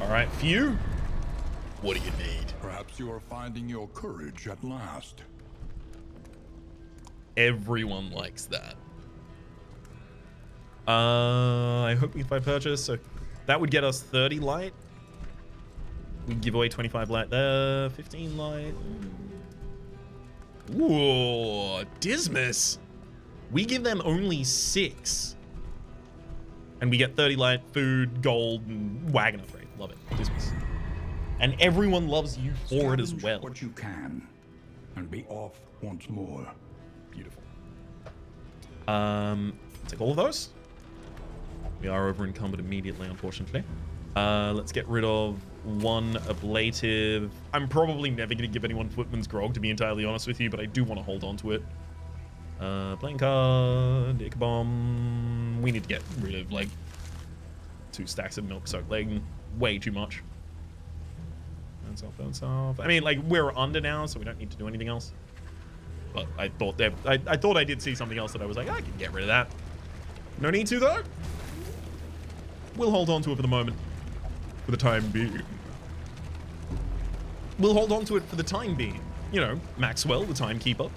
All right, Few. What do you need? Perhaps you are finding your courage at last. Everyone likes that. I hope if I purchase, so that would get us 30 light. We give away 25 light there, 15 light. Ooh, Dismas. We give them only 6. And we get 30 light, food, gold, and wagon upgrade. Love it, Dismas. And everyone loves you for it as well. What you can, and be off once more. Beautiful. Take all of those. We are over encumbered immediately, unfortunately. Let's get rid of 1 ablative. I'm probably never going to give anyone Footman's Grog, to be entirely honest with you, but I do want to hold on to it. Playing card, Ichabomb. We need to get rid of, like, 2 stacks of milk-soaked leg. Way too much. Bounce off. I mean, like, we're under now, so we don't need to do anything else. But I thought I thought I did see something else that I was like, I can get rid of that. No need to, though. We'll hold on to it for the moment. For the time being. We'll hold on to it for the time being. You know, Maxwell, the timekeeper.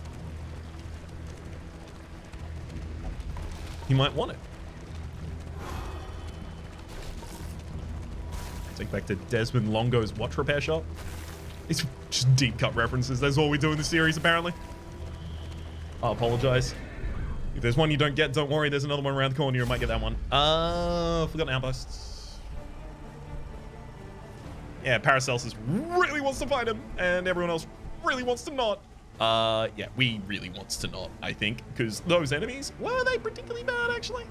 He might want it. Take back to Desmond Longo's watch repair shop. It's just deep cut references. That's all we do in the series, apparently. I apologize. If there's one you don't get, don't worry. There's another one around the corner. You might get that one. Forgotten Outposts. Yeah, Paracelsus really wants to fight him, and everyone else really wants to not. Yeah, we really wants to not, I think, because those enemies, were they particularly bad, actually?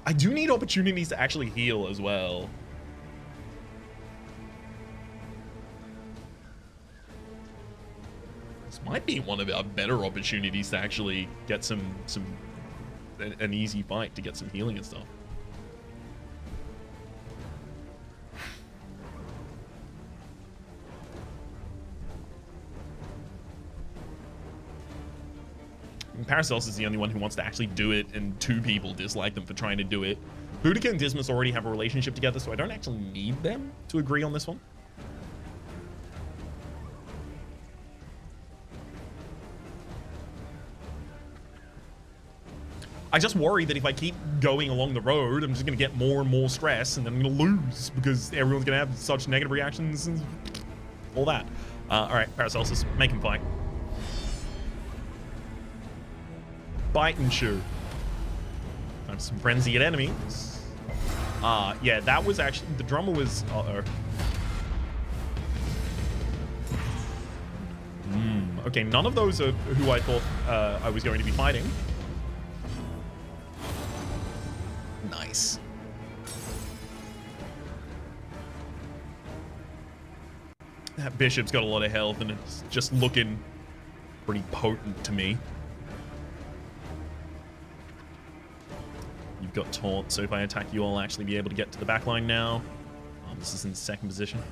I do need opportunities to actually heal as well. This might be one of our better opportunities to actually get an easy fight to get some healing and stuff. Paracelsus is the only one who wants to actually do it, and 2 people dislike them for trying to do it. Boudica and Dismas already have a relationship together, so I don't actually need them to agree on this one. I just worry that if I keep going along the road, I'm just going to get more and more stress, and then I'm going to lose because everyone's going to have such negative reactions and all that. All right, Paracelsus, make him fight. Bite and chew. I have some frenzied enemies. Yeah, that was actually, the drummer was, okay, none of those are who I thought I was going to be fighting. Nice. That bishop's got a lot of health and it's just looking pretty potent to me. You've got taunt, so if I attack you, I'll actually be able to get to the back line now. This is in second position.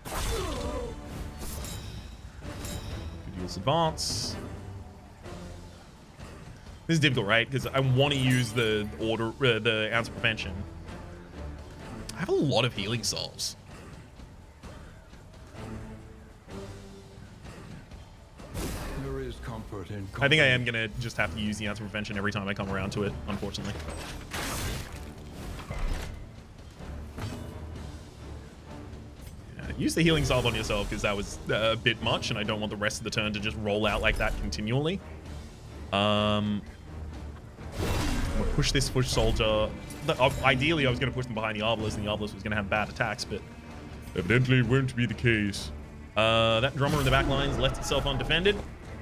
Could use advance. This is difficult, right? Because I want to use the ounce of prevention. I have a lot of healing salves. There is comfort in I think I am gonna just have to use the ounce of prevention every time I come around to it, unfortunately. Yeah, use the healing salve on yourself because that was a bit much, and I don't want the rest of the turn to just roll out like that continually. I'm gonna push this foot soldier. Ideally, I was gonna push them behind the Arbalest, and the Arbalest was gonna have bad attacks, but evidently it won't be the case. That drummer in the back lines left itself undefended.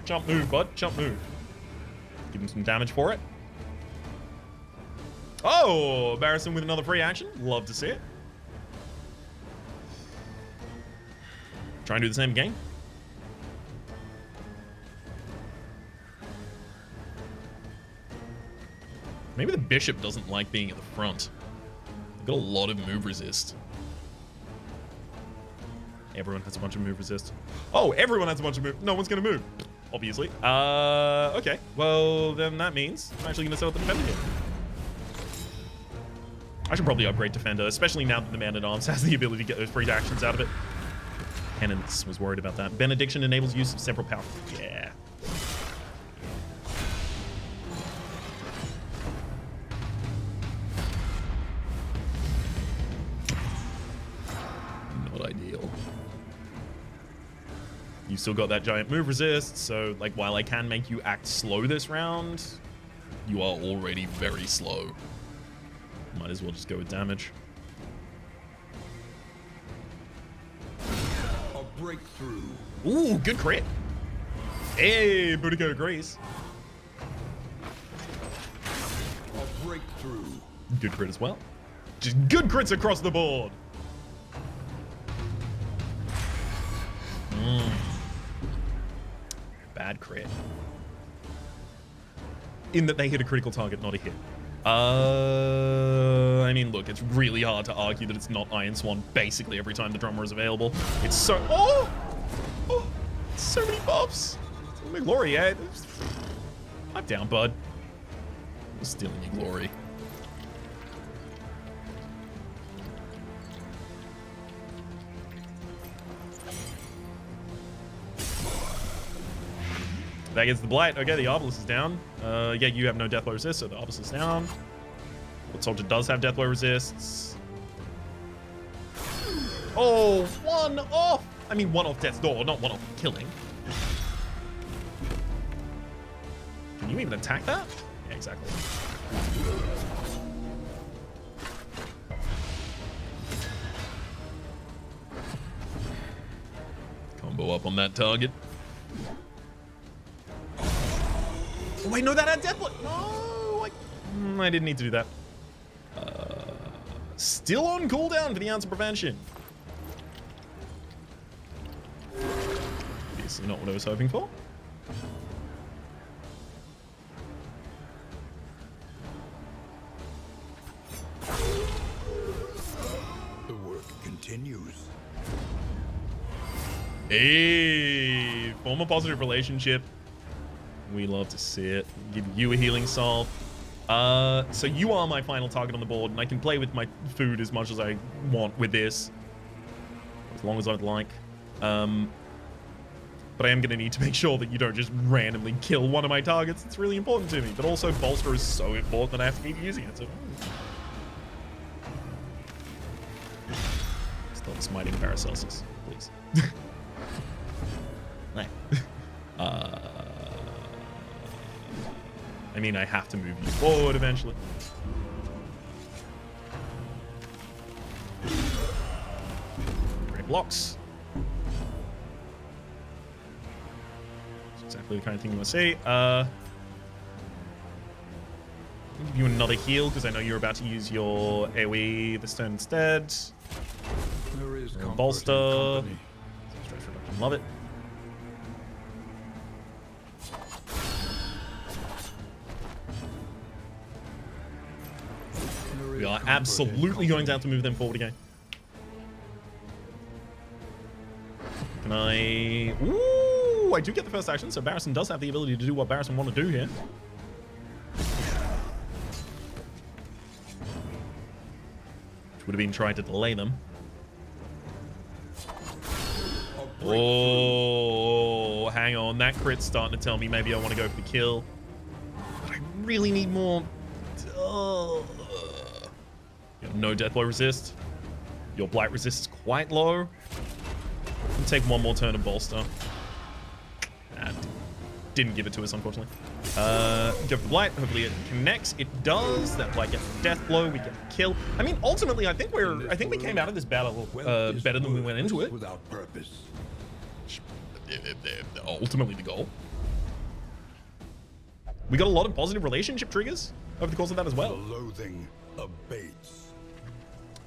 Jump move, bud. Jump move. Give him some damage for it. Oh, Barrison with another free action. Love to see it. Try and do the same again. Maybe the bishop doesn't like being at the front. They've got a lot of move resist. Everyone has a bunch of move resist. Oh, everyone has a bunch of move. No one's gonna move, obviously. Okay. Well, then that means I'm actually gonna set up the defender here. I should probably upgrade defender, especially now that the man-at-arms has the ability to get those free actions out of it. Penance was worried about that. Benediction enables use of several power. Yeah. Not ideal. You still got that giant move resist, so like while I can make you act slow this round, you are already very slow. Might as well just go with damage. a breakthrough. Ooh, good crit. Hey, Boudica agrees. A breakthrough. Good crit as well. Just good crits across the board. Bad crit. In that they hit a critical target, not a hit. I mean, look, it's really hard to argue that it's not Iron Swan basically every time the drummer is available. It's so... Oh! So many buffs. My glory, yeah. I'm down, bud. We're stealing your glory. That gets the blight. Okay, the obelisk is down. Yeah, you have no deathblow resist, so the obelisk is down. What soldier does have deathblow resists? Oh, one off! I mean, one off death's door, not one off killing. Can you even attack that? Yeah, exactly. Combo up on that target. Oh, wait, no, that had deathblow. No, I didn't need to do that. Still on cooldown for the ounce of prevention. Obviously not what I was hoping for. The work continues. Hey, form a positive relationship. We love to see it. Give you a healing salve. So you are my final target on the board, and I can play with my food as much as I want with this. As long as I'd like. But I am going to need to make sure that you don't just randomly kill one of my targets. It's really important to me. But also, bolster is so important that I have to keep using it. So. Stop smiting Paracelsus, please. Nah. I mean, I have to move you forward eventually. Great blocks. That's exactly the kind of thing you want to see. I'll give you another heal because I know you're about to use your AoE this turn instead. There is bolster. Love it. We are absolutely going to have to move them forward again. Can I... Ooh, I do get the first action, so Barristan does have the ability to do what Barristan want to do here. Which would have been trying to delay them. Oh, hang on. That crit's starting to tell me maybe I want to go for the kill. But I really need more... You have no deathblow resist. Your blight resist is quite low. We'll take one more turn of bolster. Didn't give it to us, unfortunately. Go for the blight. Hopefully it connects. It does. That blight gets the death blow. We get the kill. I mean, ultimately, I think we came out of this battle better than we went into it. Without purpose. Ultimately, the goal. We got a lot of positive relationship triggers over the course of that as well. The loathing abates.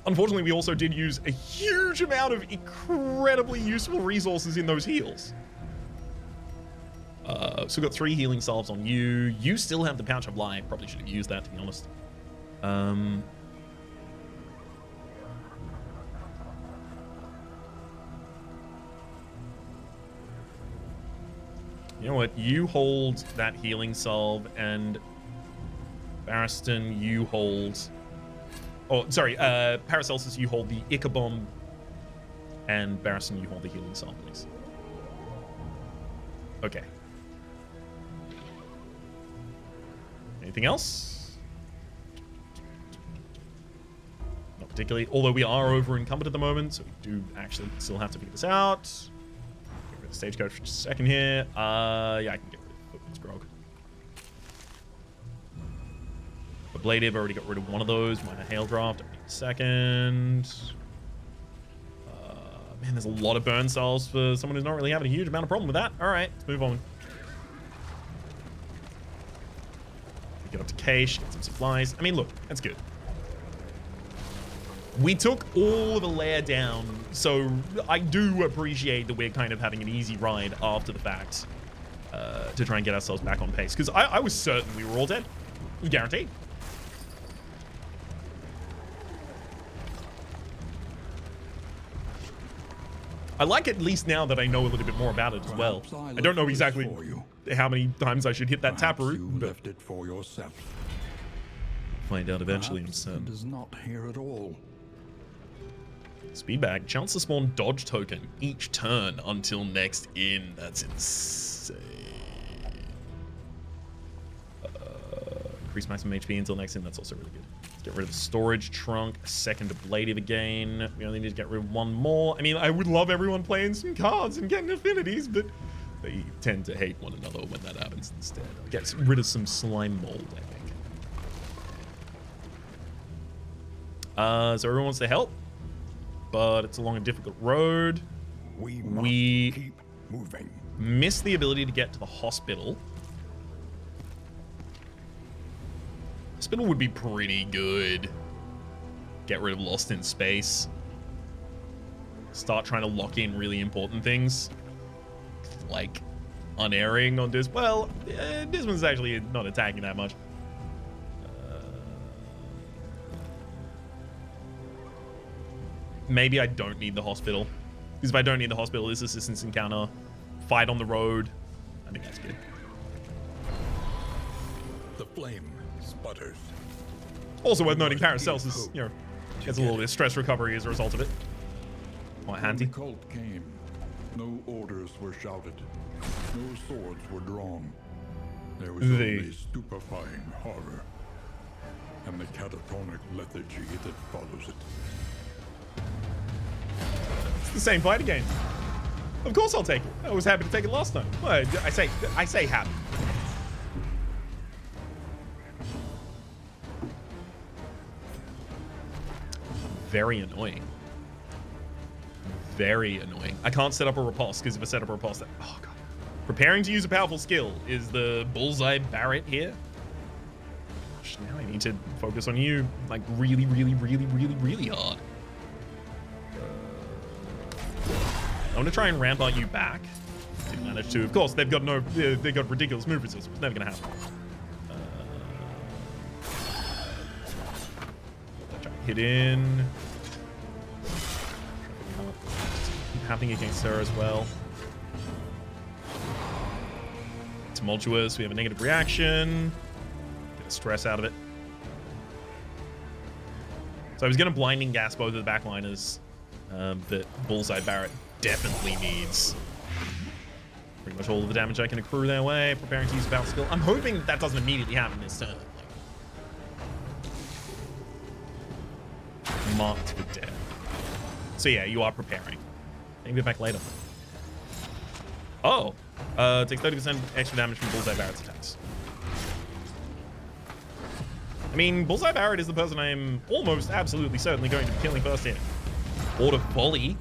Unfortunately, we also did use a huge amount of incredibly useful resources in those heals. So we've got 3 healing salves on you. You still have the Pouch of Life. Probably should have used that, to be honest. You know what? You hold that healing salve, and Barristan, you hold... Oh, sorry. Paracelsus, you hold the Ichabomb, and Barristan, you hold the healing salve, please. Okay. Anything else? Not particularly. Although we are over encumbered at the moment, so we do actually still have to figure this out. Get rid of the stagecoach for just a second here. Yeah, I can get rid of Footman's Grog. But Bladed, I've already got rid of one of those. Minor Hail Draft. I'll need a second. Man, there's a lot of burn cells for someone who's not really having a huge amount of problem with that. All right, let's move on. Get up to Cache, get some supplies. I mean, look, that's good. We took all of the Lair down, so I do appreciate that we're kind of having an easy ride after the fact to try and get ourselves back on pace. Because I was certain we were all dead. Guaranteed. I like at least now that I know a little bit more about it as well. I don't know exactly how many times I should hit that taproot, You but left it for yourself. find out eventually, I'm Perhaps certain. it is not here at all. Speedbag, chance to spawn dodge token each turn until next in. That's insane. Increase maximum HP until next in. That's also really good. Let's get rid of the storage trunk. Second ablative again. We only need to get rid of one more. I mean, I would love everyone playing some cards and getting affinities, but they tend to hate one another when that happens instead. I'll get rid of some slime mold, I think. So everyone wants to help, but it's along a difficult road. We must keep moving. Miss the ability to get to the hospital. Hospital would be pretty good. Get rid of Lost in Space. Start trying to lock in really important things. Like unerring on this. Well, this one's actually not attacking that much. Maybe I don't need the hospital. Because if I don't need the hospital, this assistance encounter, fight on the road. I think that's good. The flame sputters. Also worth noting, Paracelsus, you know, gets a little bit of stress recovery as a result of it. Quite handy. When the cult came, no orders were shouted. No swords were drawn. There was only stupefying horror. And the catatonic lethargy that follows it. It's the same fight again. Of course I'll take it. I was happy to take it last time. Well, I say happy. Very annoying. Very annoying. I can't set up a riposte because if I set up a riposte, oh god. Preparing to use a powerful skill is the bullseye Barrett here. Gosh, now I need to focus on you like really, really, really, really, really hard. I want to try and ramp on you back. Didn't manage to. Of course, they've got ridiculous move resistance. It's never gonna happen. Try and hit in. Happening against her as well. Tumultuous. We have a negative reaction. Get the stress out of it. So I was gonna blinding gas both of the backliners, but bullseye Barrett definitely needs pretty much all of the damage I can accrue their way. Preparing to use a battle skill. I'm hoping that doesn't immediately happen this turn. Like, marked for death. So yeah, you are preparing. I can get back later. Oh, takes 30% extra damage from bullseye Barrett's attacks. I mean, bullseye Barrett is the person I am almost absolutely certainly going to be killing first here. Order volley.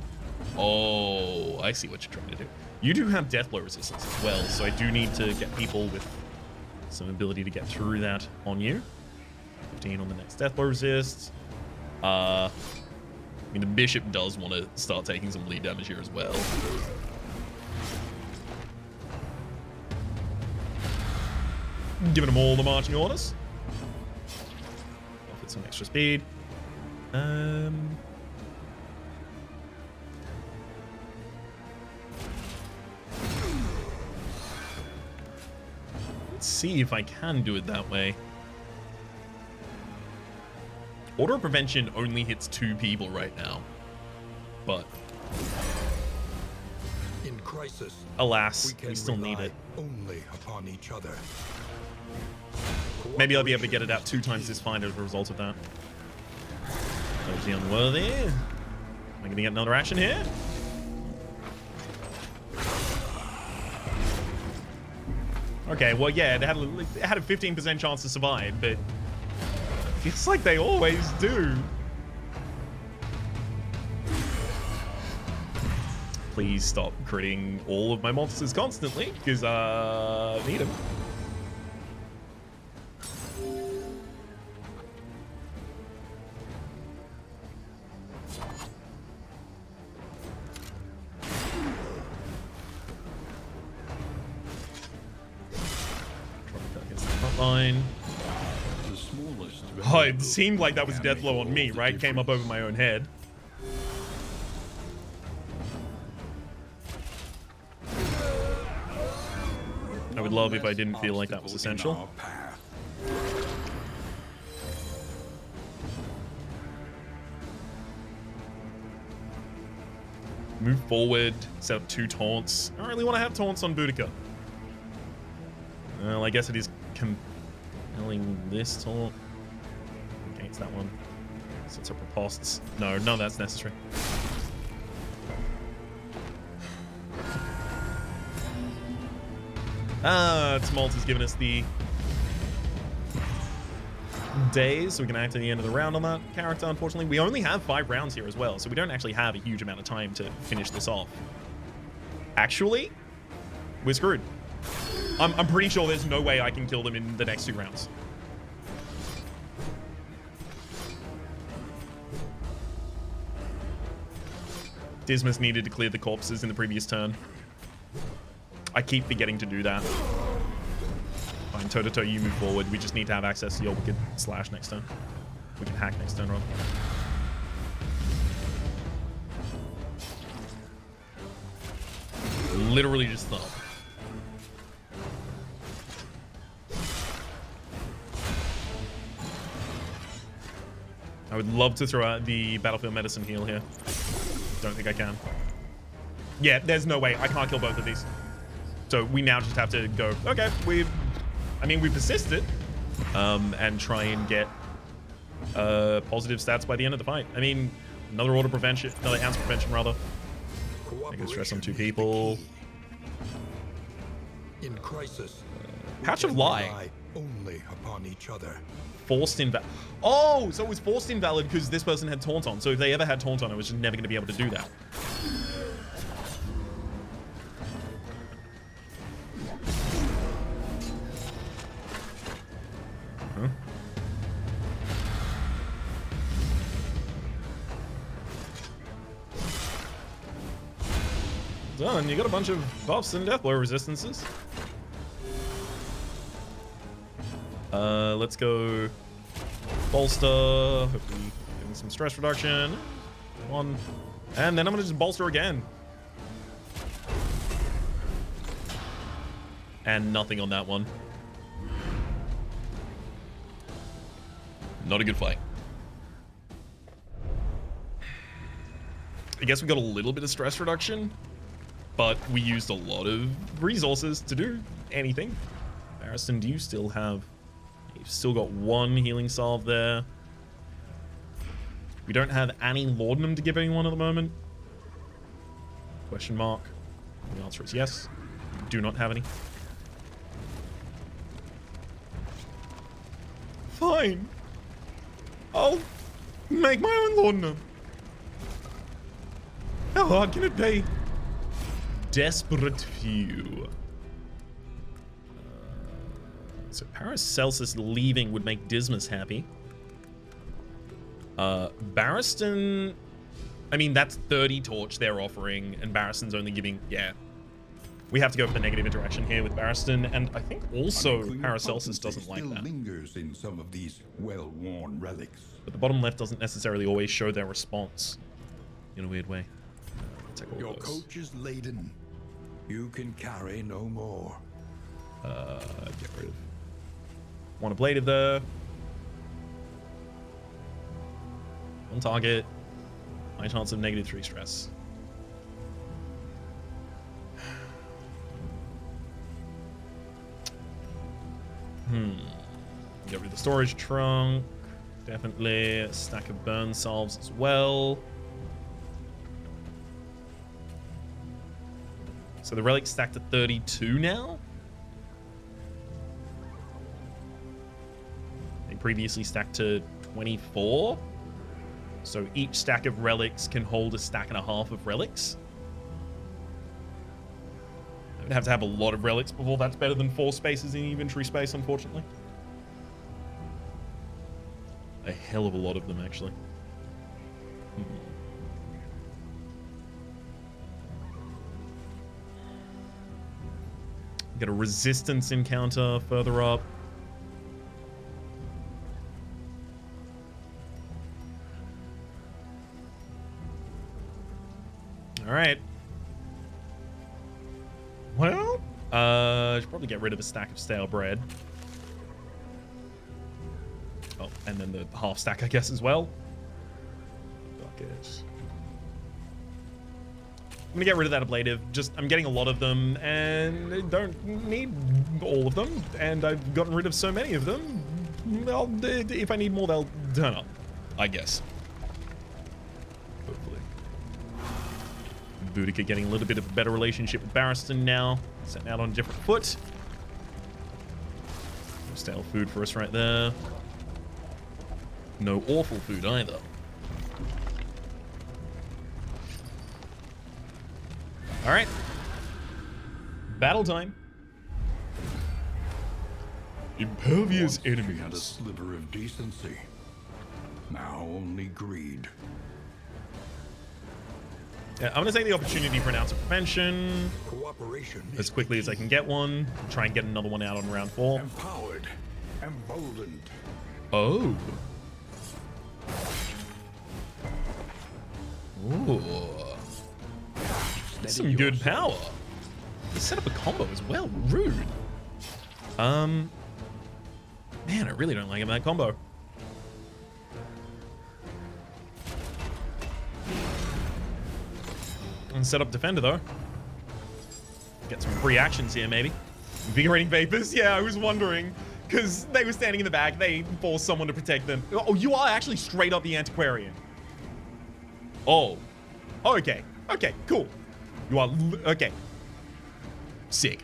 Oh, I see what you're trying to do. You do have death blow resistance as well, so I do need to get people with some ability to get through that on you. 15 on the next death blow resist. I mean, the bishop does want to start taking some bleed damage here as well. Giving them all the marching orders. Offered some extra speed. Let's see if I can do it that way. Auto prevention only hits 2 people right now, but in crisis, alas, we still need it. Only upon each other. Maybe I'll be able to get it out 2 times this fight as a result of that. Totally unworthy. Am I gonna get another action here? Okay, well, yeah, it had a 15% chance to survive, but it's like they always do. Please stop critting all of my monsters constantly, because I need them. Line. Oh, it seemed like that was a death blow on me, right? Came up over my own head. I would love if I didn't feel like that was essential. Move forward, set up 2 taunts. I don't really want to have taunts on Boudica. Well, I guess it is compelling this taunt against that one. Sets up ripostes. No, none of that's necessary. Tumult has given us the days, so we can act at the end of the round on that character, unfortunately. We only have 5 rounds here as well, so we don't actually have a huge amount of time to finish this off. Actually, we're screwed. I'm pretty sure there's no way I can kill them in the next 2 rounds. Dismas needed to clear the corpses in the previous turn. I keep forgetting to do that. Fine, toe-to-toe, you move forward. We just need to have access to your wicked slash next turn. We can hack next turn, rather. Literally just thump. I would love to throw out the Battlefield Medicine heal here. Don't think I can. Yeah, there's no way. I can't kill both of these. So we now just have to go, okay, we persisted, and try and get positive stats by the end of the fight. I mean, another ounce prevention rather. I can stress on 2 people. In crisis, Pouch of Lie. Only upon each other. Forced invalid. Oh, so it was forced invalid because this person had taunt on. So if they ever had taunt on, I was just never going to be able to do that. Huh? Done. You got a bunch of buffs and deathblow resistances. Let's go bolster. Hopefully getting some stress reduction. Come on. And then I'm gonna just bolster again. And nothing on that one. Not a good fight. I guess we got a little bit of stress reduction, but we used a lot of resources to do anything. Barristan, do you still have... You've still got 1 healing salve there. We don't have any laudanum to give anyone at the moment. Question mark. The answer is yes. We do not have any. Fine. I'll make my own laudanum. How hard can it be? Desperate few. So Paracelsus leaving would make Dismas happy. Barristan... I mean, that's 30 torch they're offering, and Barristan's only giving... Yeah. We have to go for the negative interaction here with Barristan, and I think also Paracelsus doesn't like that. Lingers in some of these well-worn relics. But the bottom left doesn't necessarily always show their response in a weird way. Your coach is laden. You can carry no more. Get rid of... One ablative there. On target. High chance of -3 stress. Get rid of the storage trunk. Definitely. A stack of burn salves as well. So the relic's stacked at 32 now. Previously stacked to 24. So each stack of relics can hold a stack and a half of relics. I would have to have a lot of relics before that's better than 4 spaces in inventory space, unfortunately. A hell of a lot of them, actually. Get a resistance encounter further up. All right. Well, Should probably get rid of a stack of stale bread. Oh, and then the half stack, I guess, as well. Bucket. I'm gonna get rid of that ablative. I'm getting a lot of them, and I don't need all of them. And I've gotten rid of so many of them. If I need more, they'll turn up, I guess. Hopefully. Boudica getting a little bit of a better relationship with Barristan now. Setting out on a different foot. No stale food for us right there. No awful food either. All right. Battle time. Impervious Once enemies. she had a sliver of decency. Now only greed. Yeah, I'm going to take the opportunity for an ounce of prevention Cooperation as quickly as I can get one. Try and get another one out on round 4. Empowered, emboldened. Oh. Ooh. That's some good power. He set up a combo as well. Rude. Man, I really don't like him that combo. And set up defender though. Get some free actions here maybe. Invigorating vapors. Yeah, I was wondering because they were standing in the back. They forced someone to protect them. Oh, you are actually straight up the antiquarian. Oh. Okay. Okay. Cool. You are okay. Sick.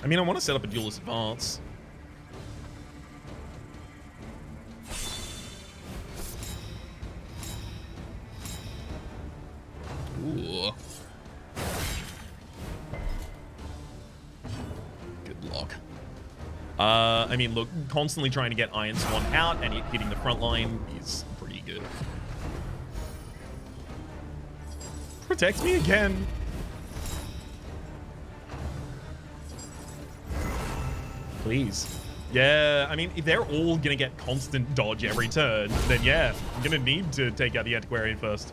I mean, I want to set up a duelist advance. Ooh. Good luck. I mean, look, constantly trying to get Iron Swan out and hitting the front line is pretty good. Protect me again. Please. Yeah, I mean, if they're all gonna get constant dodge every turn, then yeah, I'm gonna need to take out the Antiquarian first.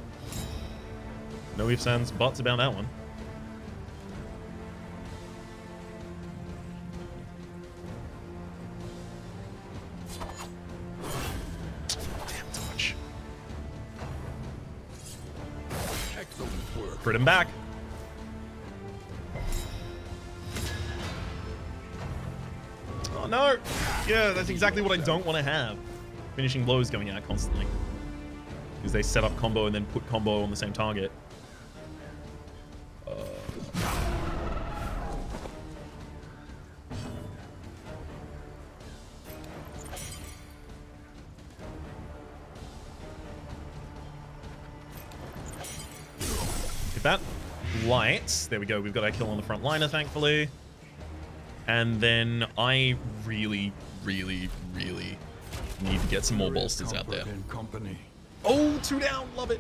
No ifs, ands, buts about that one. Damn touch. Excellent work. Crit him back. Oh no! Yeah, that's exactly what I don't want to have. Finishing blows going out constantly. Because they set up combo and then put combo on the same target. Hit that. Light. There we go. We've got our kill on the front liner, thankfully. And then I really, really, really need to get some more bolsters out there. Oh, 2 down. Love it.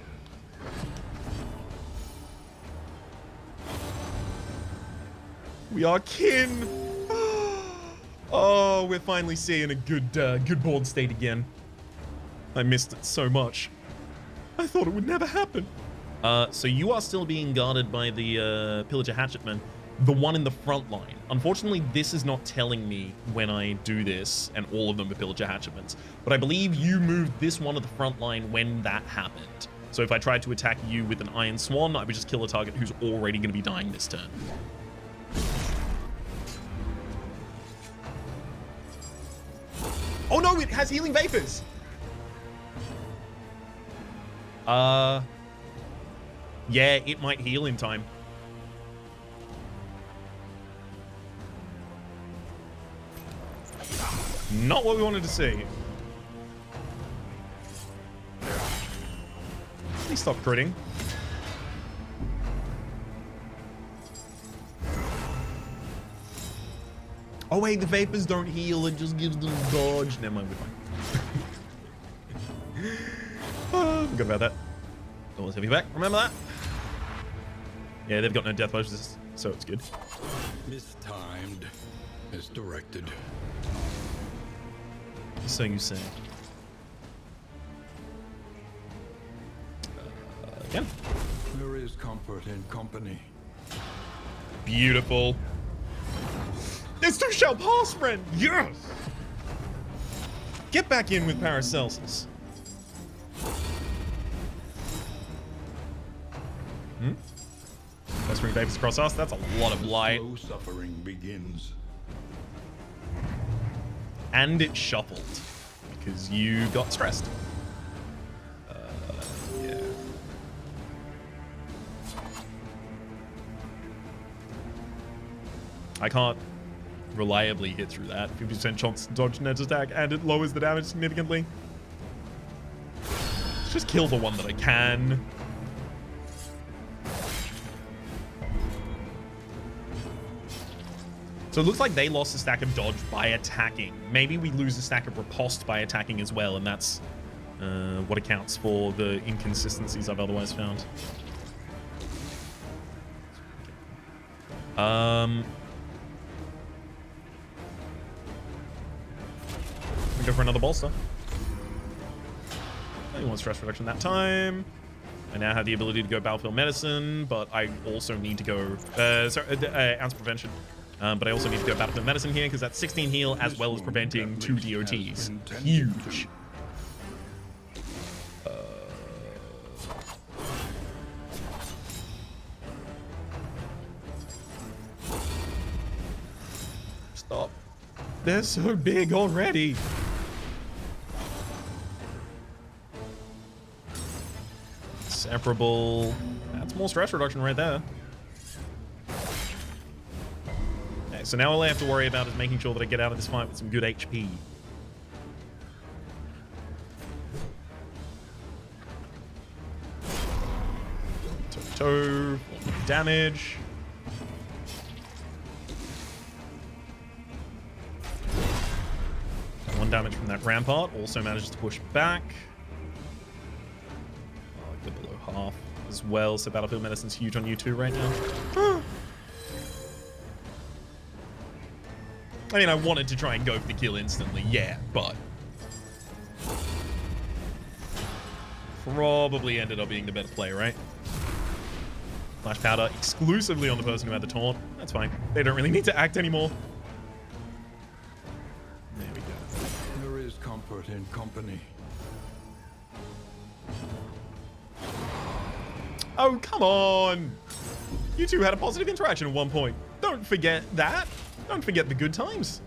We are kin. Oh, we're finally seeing a good board state again. I missed it so much. I thought it would never happen. So you are still being guarded by the Pillager Hatchetman. The one in the front line. Unfortunately, this is not telling me when I do this, and all of them are Pillager Hatchetmans. But I believe you moved this one to the front line when that happened. So if I tried to attack you with an Iron Swan, I would just kill a target who's already going to be dying this turn. Oh no, it has healing vapors! Yeah, it might heal in time. Not what we wanted to see. Please stop critting. Oh wait, the vapors don't heal, it just gives them dodge. Never mind, we're fine. Oh, forgot about that. Always have you back, remember that? Yeah, they've got no death pushes, so it's good. Mistimed. Misdirected. So you say. Again. There is comfort in company. Beautiful. This too shall pass, friend. Yes. Get back in with Paracelsus. Let's bring vapors across us. That's a lot of light. Slow suffering begins. And it shuffled because you got stressed. Yeah. I can't reliably hit through that. 50% chance to dodge Ned's attack, and it lowers the damage significantly. Let's just kill the one that I can. So it looks like they lost a stack of dodge by attacking. Maybe we lose a stack of riposte by attacking as well, and that's what accounts for the inconsistencies I've otherwise found. We go for another bolster. I want stress reduction that time. I now have the ability to go battlefield medicine, but I also need to go ounce prevention. But I also need to go battlefield medicine here because that's 16 heal as well as preventing 2 DOTs. Huge. Stop. They're so big already. Separable. That's more stress reduction right there. Okay, so now all I have to worry about is making sure that I get out of this fight with some good HP. Toe, damage. One damage from that rampart. Also manages to push back. Oh, get below half as well. So battlefield medicine's huge on you too right now. I mean, I wanted to try and go for the kill instantly, yeah, but probably ended up being the better play, right? Flash powder exclusively on the person who had the taunt. That's fine. They don't really need to act anymore. There we go. There is comfort in company. Oh, come on! You two had a positive interaction at one point. Don't forget that. Don't forget the good times.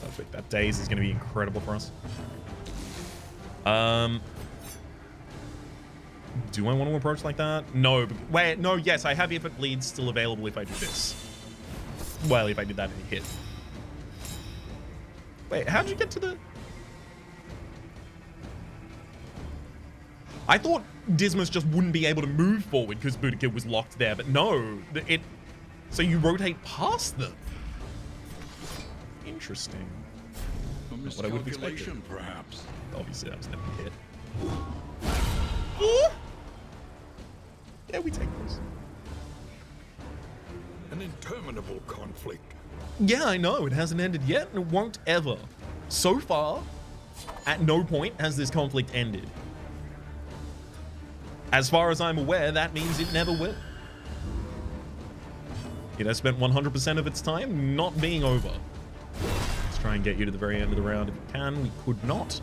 Perfect. That daze is going to be incredible for us. Do I want to approach like that? No. Wait, no, yes, I have if it bleeds still available if I do this. Well, if I did that in a hit. Wait, how'd you get to the... I thought Dismas just wouldn't be able to move forward because Boudica was locked there, but no, it. So you rotate past them. Interesting. A What I would have expected. miscalculation, perhaps. Obviously, that was never a hit. Ooh. Yeah, we take those. An interminable conflict. Yeah, I know. It hasn't ended yet, and it won't ever. So far, at no point has this conflict ended. As far as I'm aware, that means it never will. It has spent 100% of its time not being over. Let's try and get you to the very end of the round if we can. We could not.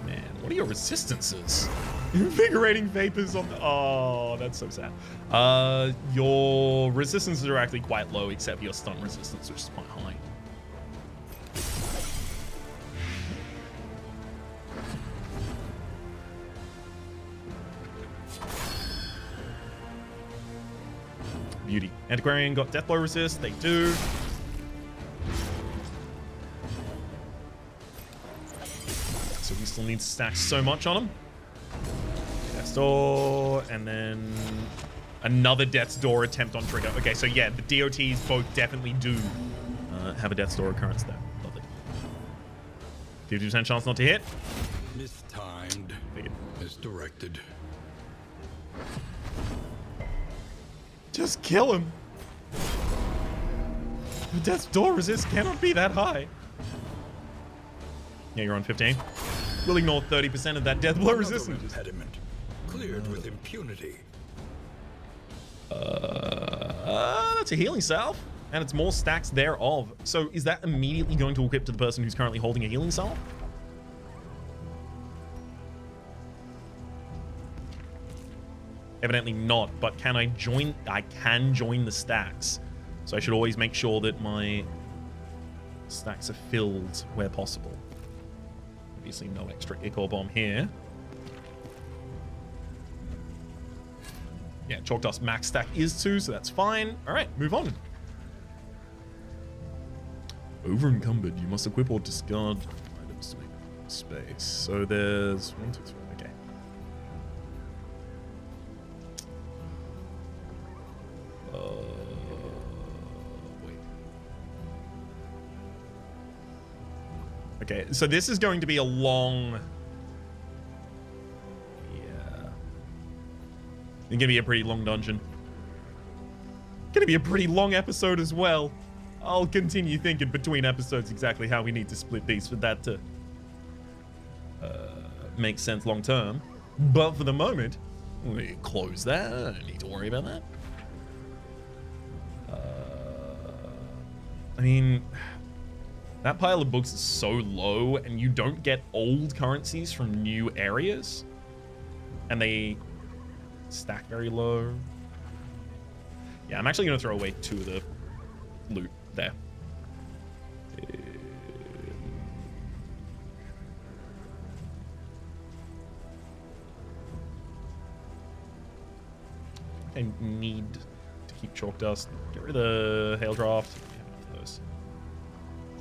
Man, what are your resistances? Invigorating vapors on the... Oh, that's so sad. Your resistances are actually quite low, except your stun resistance, which is quite high. Beauty. Antiquarian got death blow resist. They do. So we still need to stack so much on them. Death's Door, and then another Death's Door attempt on trigger. Okay, so yeah, the DOTs both definitely do have a Death's Door occurrence there. Lovely. 50% chance not to hit. Mistimed. Misdirected. Just kill him. The death's door resist cannot be that high. Yeah, you're on 15. We'll ignore 30% of that death blow resistance. Impediment cleared with impunity. That's a healing salve, and it's more stacks thereof. So is that immediately going to equip to the person who's currently holding a healing salve? Evidently not, but can I join? I can join the stacks. So I should always make sure that my stacks are filled where possible. Obviously no extra Ichor Bomb here. Yeah, Chalk Dust max stack is 2, so that's fine. All right, move on. Over encumbered, you must equip or discard items to make space. So there's 1, 2, 3. Okay. Wait. Okay, so this is going to be a long. It's gonna be a pretty long dungeon. Gonna be a pretty long episode as well. I'll continue thinking between episodes exactly how we need to split these for that to make sense long term. But for the moment, we close that. I don't need to worry about that. I mean, that pile of books is so low, and you don't get old currencies from new areas, and they stack very low. Yeah, I'm actually going to throw away 2 of the loot there. I need to keep Chalk Dust. Get rid of the Hail Draft. We have enough of those.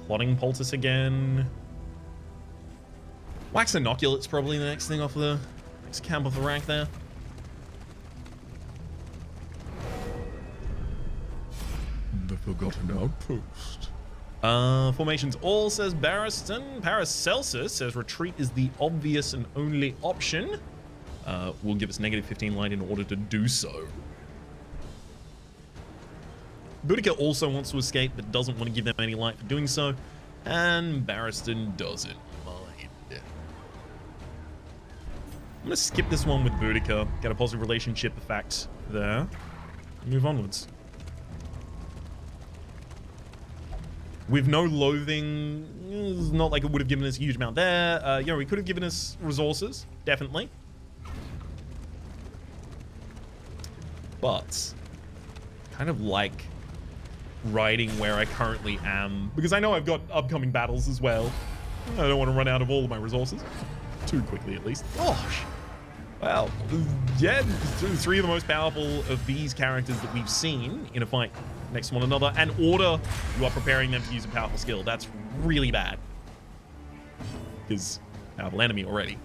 Clotting Poultice again. Wax Inoculate's probably the next thing off the next camp off the rank there. The Forgotten Outpost. Formations all, says Barristan. Paracelsus says retreat is the obvious and only option. Will give us -15 light in order to do so. Boudica also wants to escape, but doesn't want to give them any light for doing so. And Barristan doesn't mind. I'm going to skip this one with Boudica. Get a positive relationship effect there. Move onwards. With no loathing, it's not like it would have given us a huge amount there. Yeah, we could have given us resources, definitely. But kind of like riding where I currently am, because I know I've got upcoming battles as well. I don't want to run out of all of my resources too quickly, at least. Gosh. Well, yeah, 3 of the most powerful of these characters that we've seen in a fight next to one another, and order you are preparing them to use a powerful skill. That's really bad, because powerful enemy already.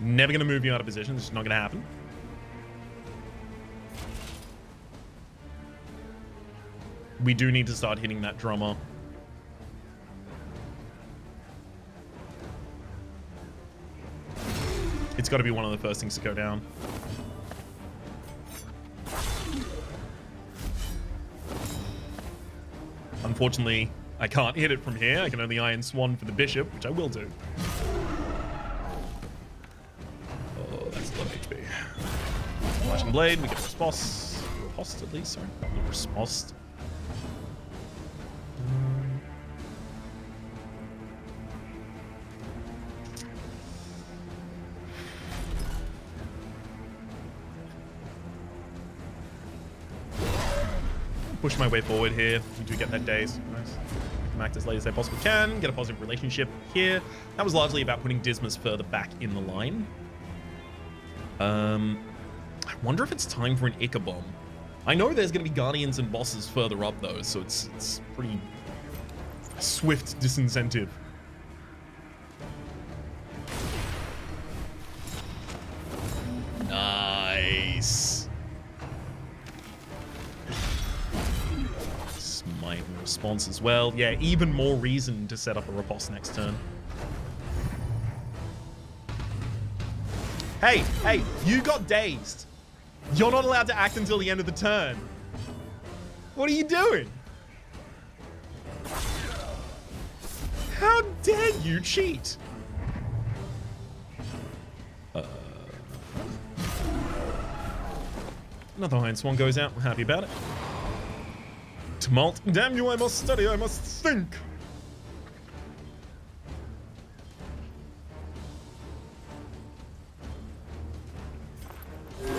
Never going to move you out of position. This is not going to happen. We do need to start hitting that drummer. It's got to be one of the first things to go down. Unfortunately, I can't hit it from here. I can only Iron Swan for the bishop, which I will do. Oh, that's a lot of HP. Flashing Blade, we get a response. Riposte, at least, sorry. Not response. Push my way forward here. We do get that daze. Nice. Come back as late as I possibly can. Get a positive relationship here. That was largely about putting Dismas further back in the line. I wonder if it's time for an Ichor Bomb. I know there's going to be Guardians and bosses further up, though, so it's pretty swift disincentive. Nice. Smite response as well. Yeah, even more reason to set up a riposte next turn. Hey, you got dazed. You're not allowed to act until the end of the turn. What are you doing? How dare you cheat? Another Iron Swan goes out. I'm happy about it. Tumult. Damn you, I must study, I must think.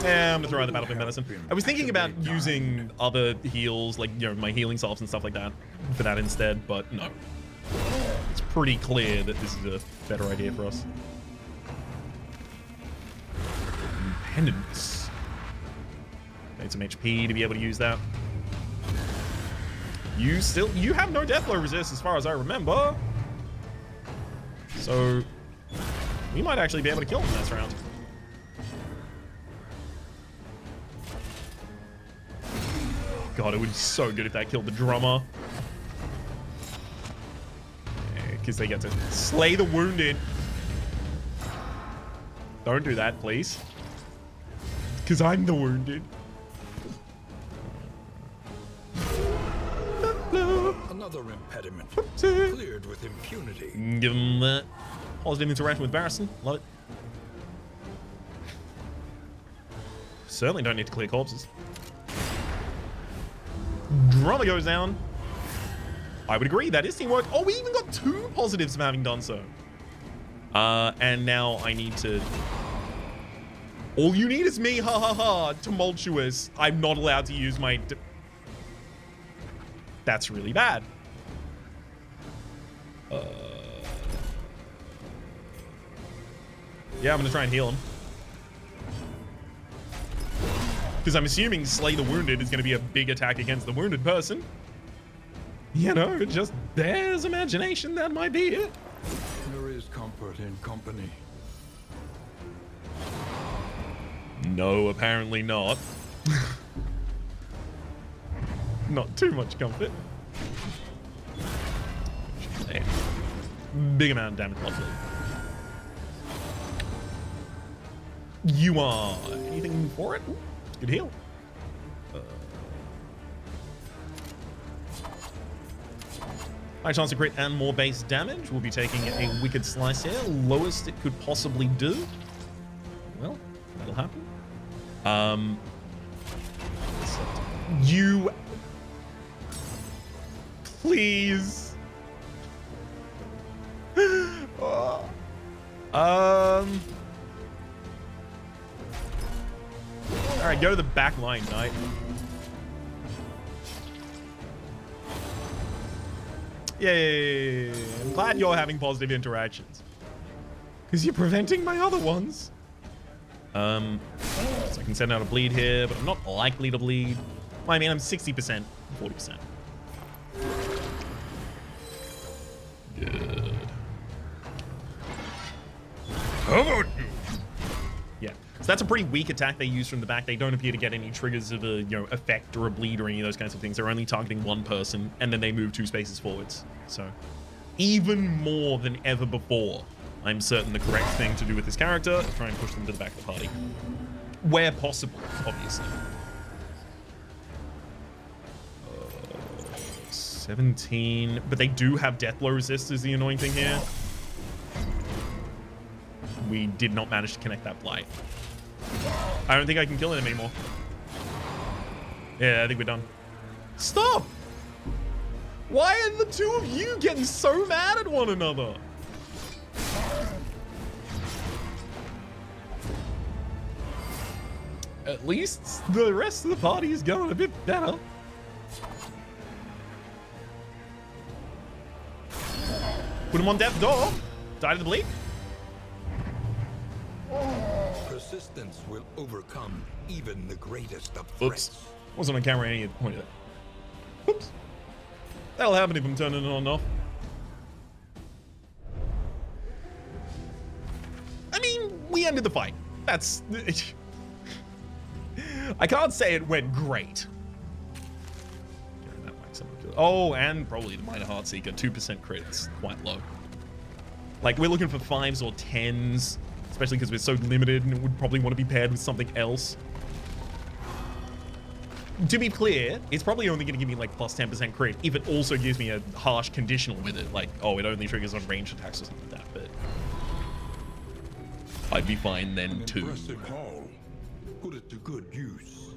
Yeah, I'm gonna throw out the Battlefield Medicine. I was thinking about using other heals, like, you know, my healing salves and stuff like that, for that instead, but no. It's pretty clear that this is a better idea for us. Pendants. Need some HP to be able to use that. You have no Deathblow resist as far as I remember. So, we might actually be able to kill him this round. God, it would be so good if that killed the drummer. Because they get to slay the wounded. Don't do that, please. Because I'm the wounded. Another impediment. Cleared with impunity. Give him that. Positive interaction with Barristan. Love it. Certainly don't need to clear corpses. Drummer goes down. I would agree, that is teamwork. Oh, we even got 2 positives from having done so. And now I need to... All you need is me, ha ha ha, tumultuous. I'm not allowed to use my... That's really bad. Yeah, I'm gonna try and heal him. Because I'm assuming Slay the Wounded is going to be a big attack against the wounded person. You know, it just bears imagination, that might be it. There is comfort in company. No, apparently not. Not too much comfort. Big amount of damage, lovely. You are... Anything for it? Ooh, good heal. High chance to crit and more base damage. We'll be taking a Wicked Slice here. Lowest it could possibly do. Well, that'll happen. You... Please. Alright, go to the back line, knight. Yay! I'm glad you're having positive interactions. Because you're preventing my other ones. So I can send out a bleed here, but I'm not likely to bleed. Well, I mean, I'm 60%, 40%. Good. How about you? Yeah. So that's a pretty weak attack they use from the back. They don't appear to get any triggers of a, you know, effect or a bleed or any of those kinds of things. They're only targeting one person, and then they move 2 spaces forwards. So even more than ever before, I'm certain the correct thing to do with this character is try and push them to the back of the party. Where possible, obviously. 17, but they do have Deathblow resist is the annoying thing here. We did not manage to connect that blight. I don't think I can kill him anymore. Yeah, I think we're done. Stop! Why are the 2 of you getting so mad at one another? At least the rest of the party is going a bit better. Put him on death's door. Die to the bleed. Persistence will overcome even the greatest of threats. Oops. Wasn't on camera any point of that. Oops. That'll happen if I'm turning it on and off. I mean, we ended the fight. That's... I can't say it went great. Oh, and probably the Minor Heartseeker. 2% crit. It's quite low. Like, we're looking for 5s or 10s. especially because we're so limited and it would probably want to be paired with something else. To be clear, it's probably only going to give me like plus 10% crit if it also gives me a harsh conditional with it. Like, oh, it only triggers on ranged attacks or something like that, but I'd be fine then too. Impressive haul. Put it to good use.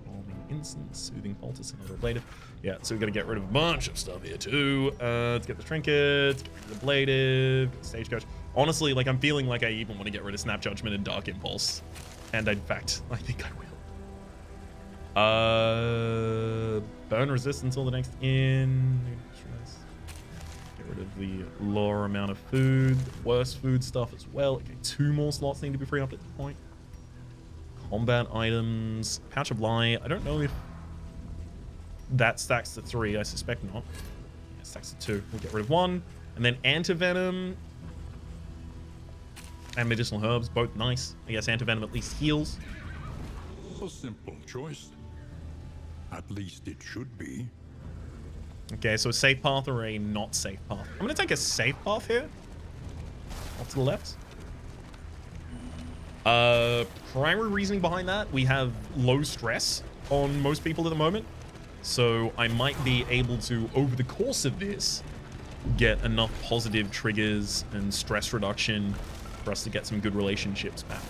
Calming instance, soothing poultice, another ablative. Yeah, so we've got to get rid of a bunch of stuff here too. Let's get the trinkets, get rid of the ablative, get the stagecoach. Honestly, like I'm feeling like I even want to get rid of Snap Judgment and Dark Impulse. And in fact, I think I will. Burn resistance all the next in. Get rid of the lower amount of food, worse food stuff as well. Okay, 2 more slots need to be free up at this point. Combat items, Pouch of Lie. I don't know if that stacks to 3. I suspect not. Yeah, it stacks to 2. We'll get rid of 1. And then Antivenom and Medicinal Herbs, both nice. I guess Antivenom at least heals. A simple choice. At least it should be. Okay, so a safe path or a not safe path? I'm going to take a safe path here. Off to the left. Primary reasoning behind that, we have low stress on most people at the moment. So I might be able to, over the course of this, get enough positive triggers and stress reduction for us to get some good relationships back.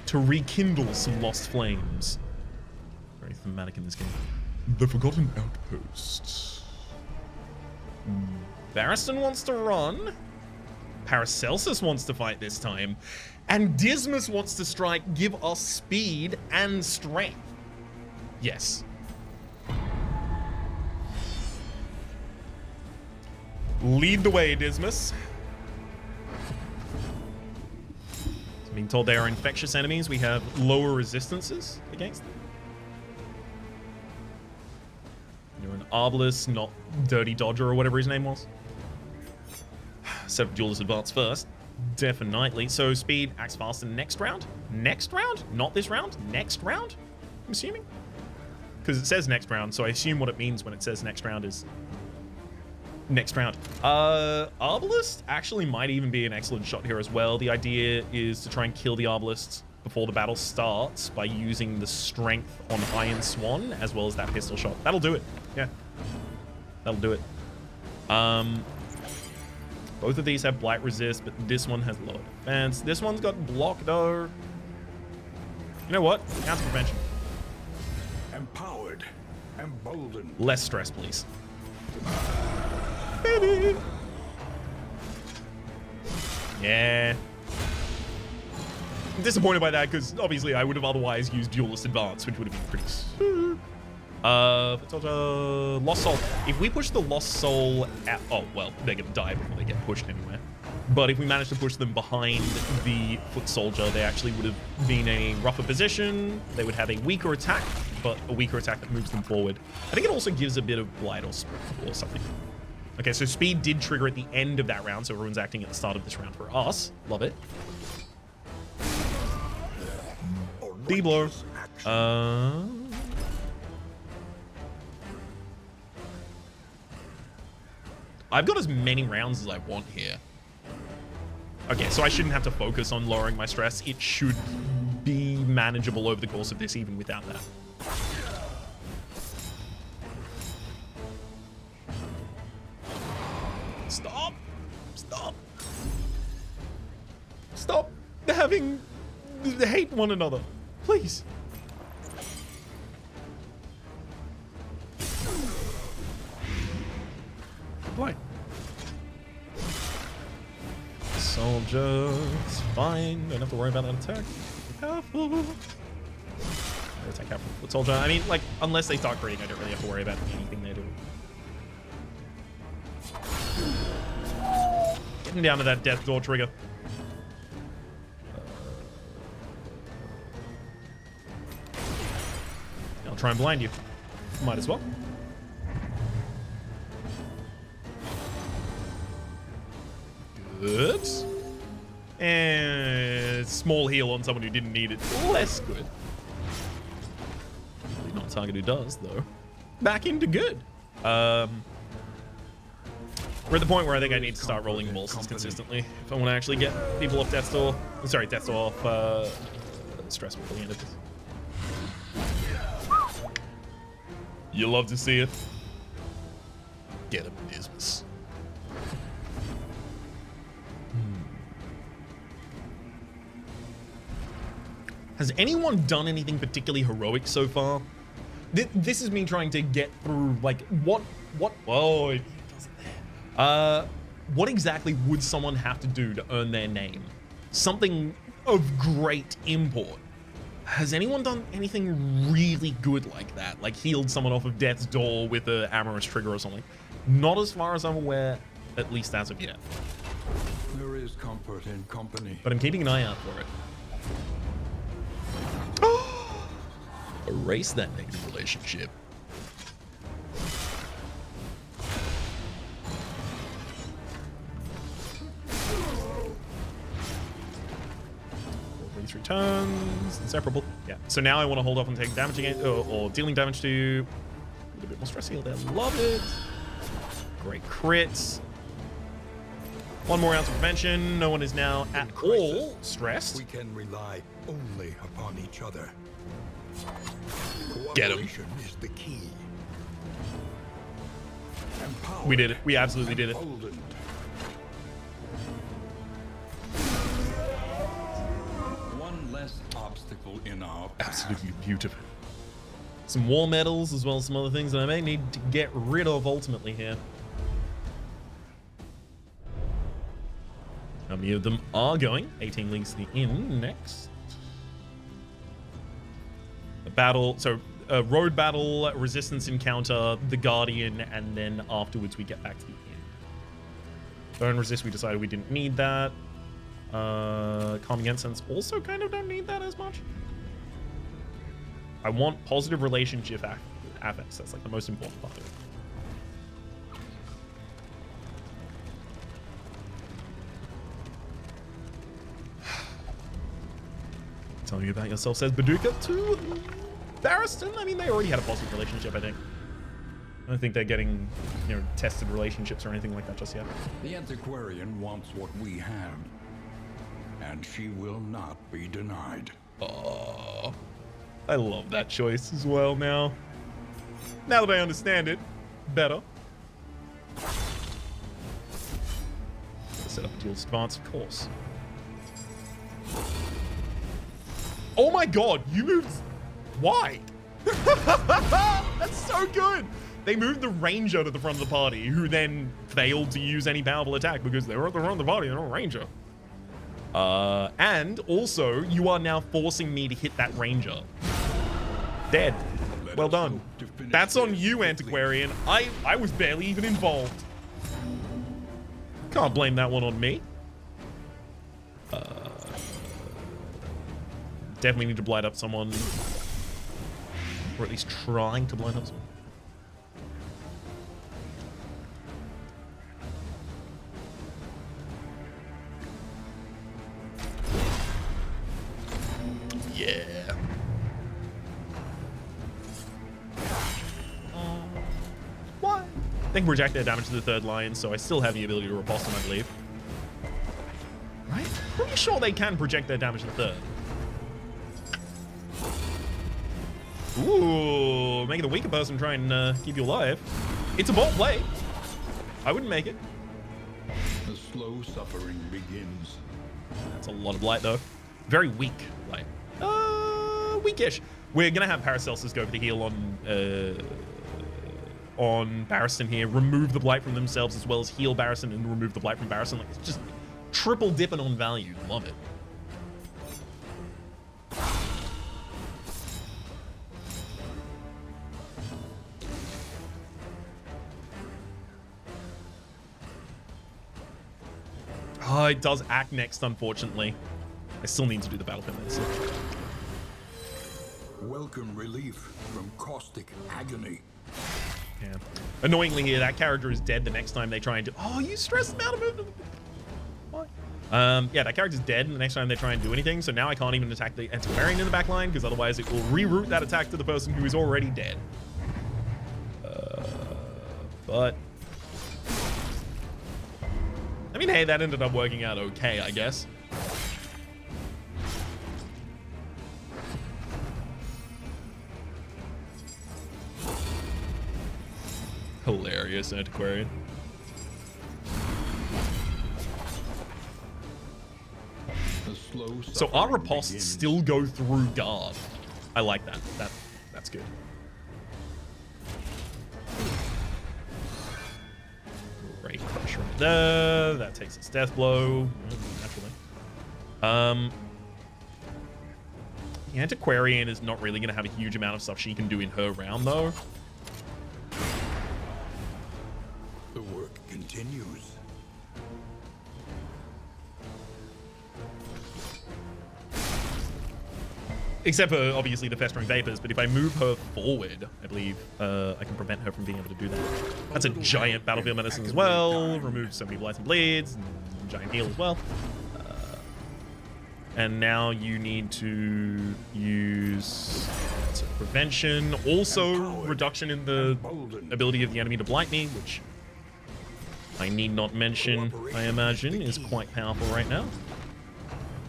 To rekindle some lost flames. Very thematic in this game. The Forgotten Outpost. Barristan wants to run. Paracelsus wants to fight this time. And Dismas wants to strike, give us speed and strength. Yes. Lead the way, Dismas. Being told they are infectious enemies, we have lower resistances against them. You're an Arbalest, not Dirty Dodger or whatever his name was. Set up Duelist Advance first. Definitely. So speed acts faster next round? Next round? Not this round? Next round? I'm assuming. Because it says next round, so I assume what it means when it says next round is next round. Arbalest actually might even be an excellent shot here as well. The idea is to try and kill the Arbalest before the battle starts by using the strength on Iron Swan as well as that pistol shot. That'll do it. Yeah. That'll do it. Both of these have Blight Resist, but this one has low defense. This one's got Block though. You know what? Counter prevention. Empowered. Emboldened. Less stress, please. Baby. Yeah. I'm disappointed by that because obviously I would have otherwise used Duelist Advance, which would have been pretty sweet. Lost Soul. If we push the Lost Soul at, oh well, they're gonna die before they get pushed anywhere. But if we manage to push them behind the Foot Soldier, they actually would have been a rougher position. They would have a weaker attack, but a weaker attack that moves them forward. I think it also gives a bit of Blight or something. Okay, so speed did trigger at the end of that round, so everyone's acting at the start of this round for us. Love it. D-blow. I've got as many rounds as I want here. Okay, so I shouldn't have to focus on lowering my stress. It should be manageable over the course of this, even without that. Stop! Stop! Stop having... hate one another. Please. Why? Soldier, it's fine. Don't have to worry about that attack. Be powerful. Attack out from Foot Soldier. I mean, like, unless they start creating, I don't really have to worry about anything they do. Getting down to that death door trigger. I'll try and blind you. Might as well. Good. And small heal on someone who didn't need it. Less good. Not a target who does, though. Back into good. We're at the point where I think I need to start rolling balls consistently if I want to actually get people off death's door. Sorry, death's door off stress before the end of this. You love to see it. Get him, Dismas. Has anyone done anything particularly heroic so far? This is me trying to get through, like, what, oh, it doesn't there. What exactly would someone have to do to earn their name? Something of great import. Has anyone done anything really good like that? Like healed someone off of death's door with an amorous trigger or something? Not as far as I'm aware, at least as of yet. There is comfort in company. But I'm keeping an eye out for it. Erase that negative relationship. Through turns, inseparable. Yeah. So now I want to hold off on taking damage again, or dealing damage to a little bit more stress heal there. Love it. Great crits. One more ounce of prevention. No one is now at all stressed. We can rely only upon each other. Get him. Is the key. We did it. We absolutely did it. One less obstacle in our path. Absolutely beautiful. Some war medals as well as some other things that I may need to get rid of ultimately here. How many of them are going? 18 links to the inn next. A battle, so a road battle, resistance encounter, the Guardian, and then afterwards we get back to the inn. Burn resist, we decided we didn't need that. Calming Incense also kind of don't need that as much. I want positive relationship affects. That's like the most important part of it. Tell me about yourself, says Baduka to Barristan. I mean, they already had a positive relationship, I think. I don't think they're getting, you know, tested relationships or anything like that just yet. The antiquarian wants what we have, and she will not be denied. Oh, I love that choice as well now. Now that I understand it better. Set up a dual advance, of course. Oh my god, you moved... Why? That's so good. They moved the ranger to the front of the party, who then failed to use any powerful attack because they were at the front of the party, they're not a ranger. And also, you are now forcing me to hit that ranger. Dead. Well done. That's on you, Antiquarian. I was barely even involved. Can't blame that one on me. Definitely need to blight up someone. Or at least trying to blight up someone. Yeah. What? They can project their damage to the third line, so I still have the ability to riposte them, I believe. Right? Pretty sure they can project their damage to the third. Ooh, making the weaker person try and keep you alive. It's a bold play. I wouldn't make it. The slow suffering begins. That's a lot of blight, though. Very weak blight. Weakish. We're gonna have Paracelsus go for the heal on Barristan here. Remove the blight from themselves as well as heal Barristan and remove the blight from Barristan. Like, it's just triple dipping on value. Love it. Oh, it does act next, unfortunately. I still need to do the battle pin medicine. Welcome relief from caustic agony. Yeah. Annoyingly here, that character is dead the next time they try and do... Oh, you stressed them out of movement. What? Yeah, that character's dead the next time they try and do anything, so now I can't even attack the Antiquarian in the back line, because otherwise it will reroute that attack to the person who is already dead. I mean, hey, that ended up working out okay, I guess. Hilarious antiquarian. So our riposts still go through guard. I like that. That's good. Great crush right there. That takes its death blow. Naturally. The antiquarian is not really going to have a huge amount of stuff she can do in her round, though. The work continues. Except for, obviously, the festering vapors, but if I move her forward, I believe I can prevent her from being able to do that. That's a giant battlefield medicine as well. Removes so many blights and bleeds. And giant heal as well. And now you need to use prevention. Also, reduction in the ability of the enemy to blight me, which I need not mention, I imagine, is quite powerful right now.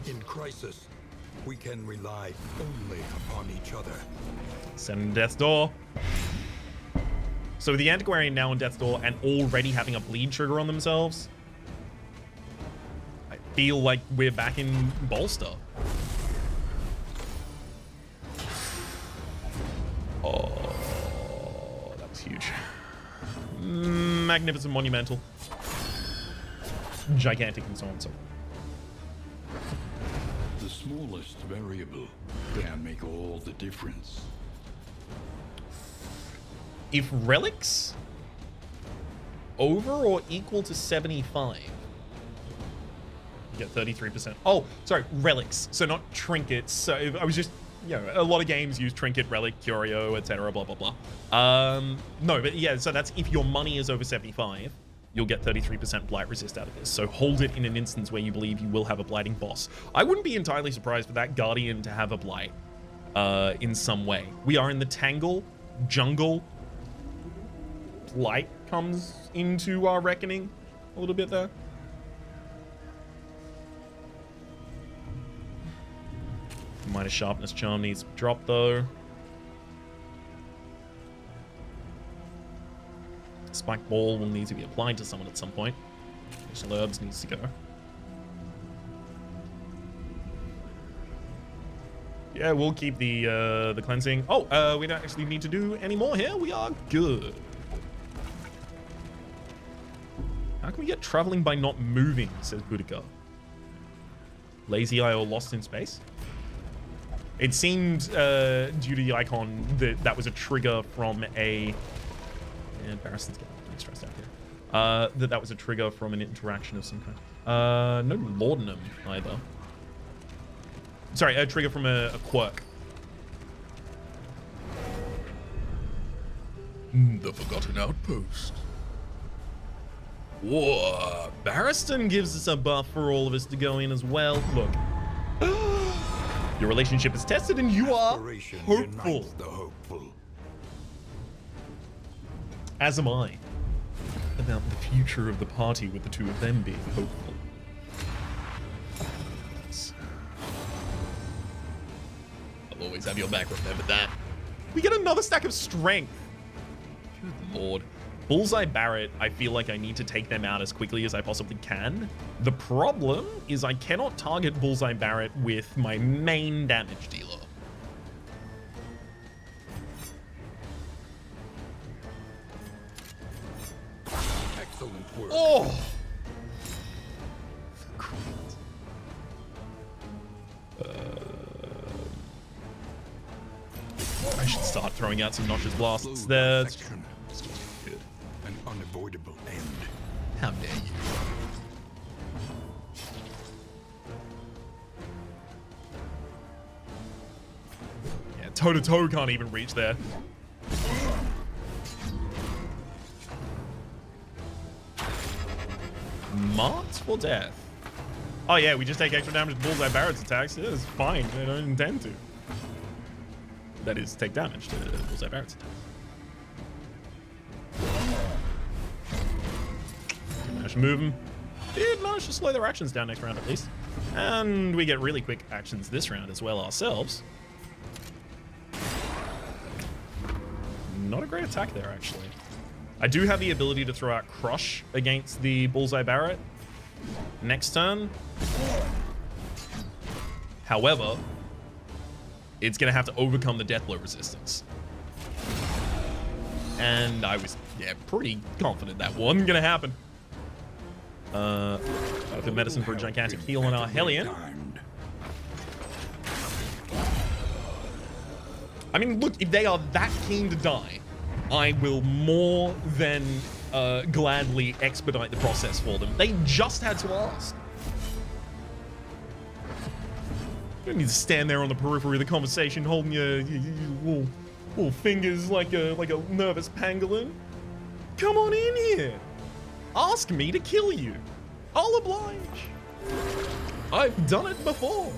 In crisis, we can rely only upon each other. Send Death's Door. So the Antiquarian now on Death's Door and already having a bleed trigger on themselves. I feel like we're back in Bolster. Oh, that was huge. Magnificent, monumental. Gigantic and so on and so forth. The smallest variable can make all the difference. If relics over or equal to 75, you get 33%. Oh, sorry, relics. So not trinkets. So if I was just, you know, a lot of games use trinket, relic, curio, etc. Blah, blah, blah. No, but yeah, so that's if your money is over 75. You'll get 33% blight resist out of this. So hold it in an instance where you believe you will have a blighting boss. I wouldn't be entirely surprised for that Guardian to have a blight in some way. We are in the Tangle, Jungle. Blight comes into our reckoning a little bit there. Minus Sharpness Charm needs to drop though. Spike Ball will need to be applied to someone at some point. Special Herbs needs to go. Yeah, we'll keep the cleansing. Oh, we don't actually need to do any more here. We are good. How can we get traveling by not moving, says Boudica. Lazy Eye or Lost in Space? It seemed, due to the icon, that that was a trigger from a... Yeah, Barristan's getting pretty stressed out here. That was a trigger from an interaction of some kind. No Laudanum either. Sorry, a trigger from a quirk. The Forgotten Outpost. Whoa, Barristan gives us a buff for all of us to go in as well. Look. Your relationship is tested and you are hopeful. The hopeful. As am I. About the future of the party with the two of them being hopeful. I'll always have your back, remember that. We get another stack of strength. Good lord. Bullseye Barret, I feel like I need to take them out as quickly as I possibly can. The problem is I cannot target Bullseye Barret with my main damage dealer. Excellent work. Oh! I should start throwing out some Noxious Blasts there. It's just good. An unavoidable end. How dare you? Yeah, toe-to-toe can't even reach there. Marks for death. Oh yeah, we just take extra damage to Bullseye Barret's attacks. Yeah, it's fine. I don't intend to. That is, take damage to Bullseye Barret's attacks. Manage to move him. did manage to slow their actions down next round at least. And we get really quick actions this round as well ourselves. Not a great attack there, actually. I do have the ability to throw out Crush against the Bullseye Barret next turn. However, it's going to have to overcome the Deathblow resistance. And I was, pretty confident that wasn't going to happen. Good medicine for a gigantic heal on our Hellion. I mean, look, if they are that keen to die, I will more than gladly expedite the process for them. They just had to ask. You don't need to stand there on the periphery of the conversation holding your little fingers like a nervous pangolin. Come on in here. Ask me to kill you. I'll oblige. I've done it before.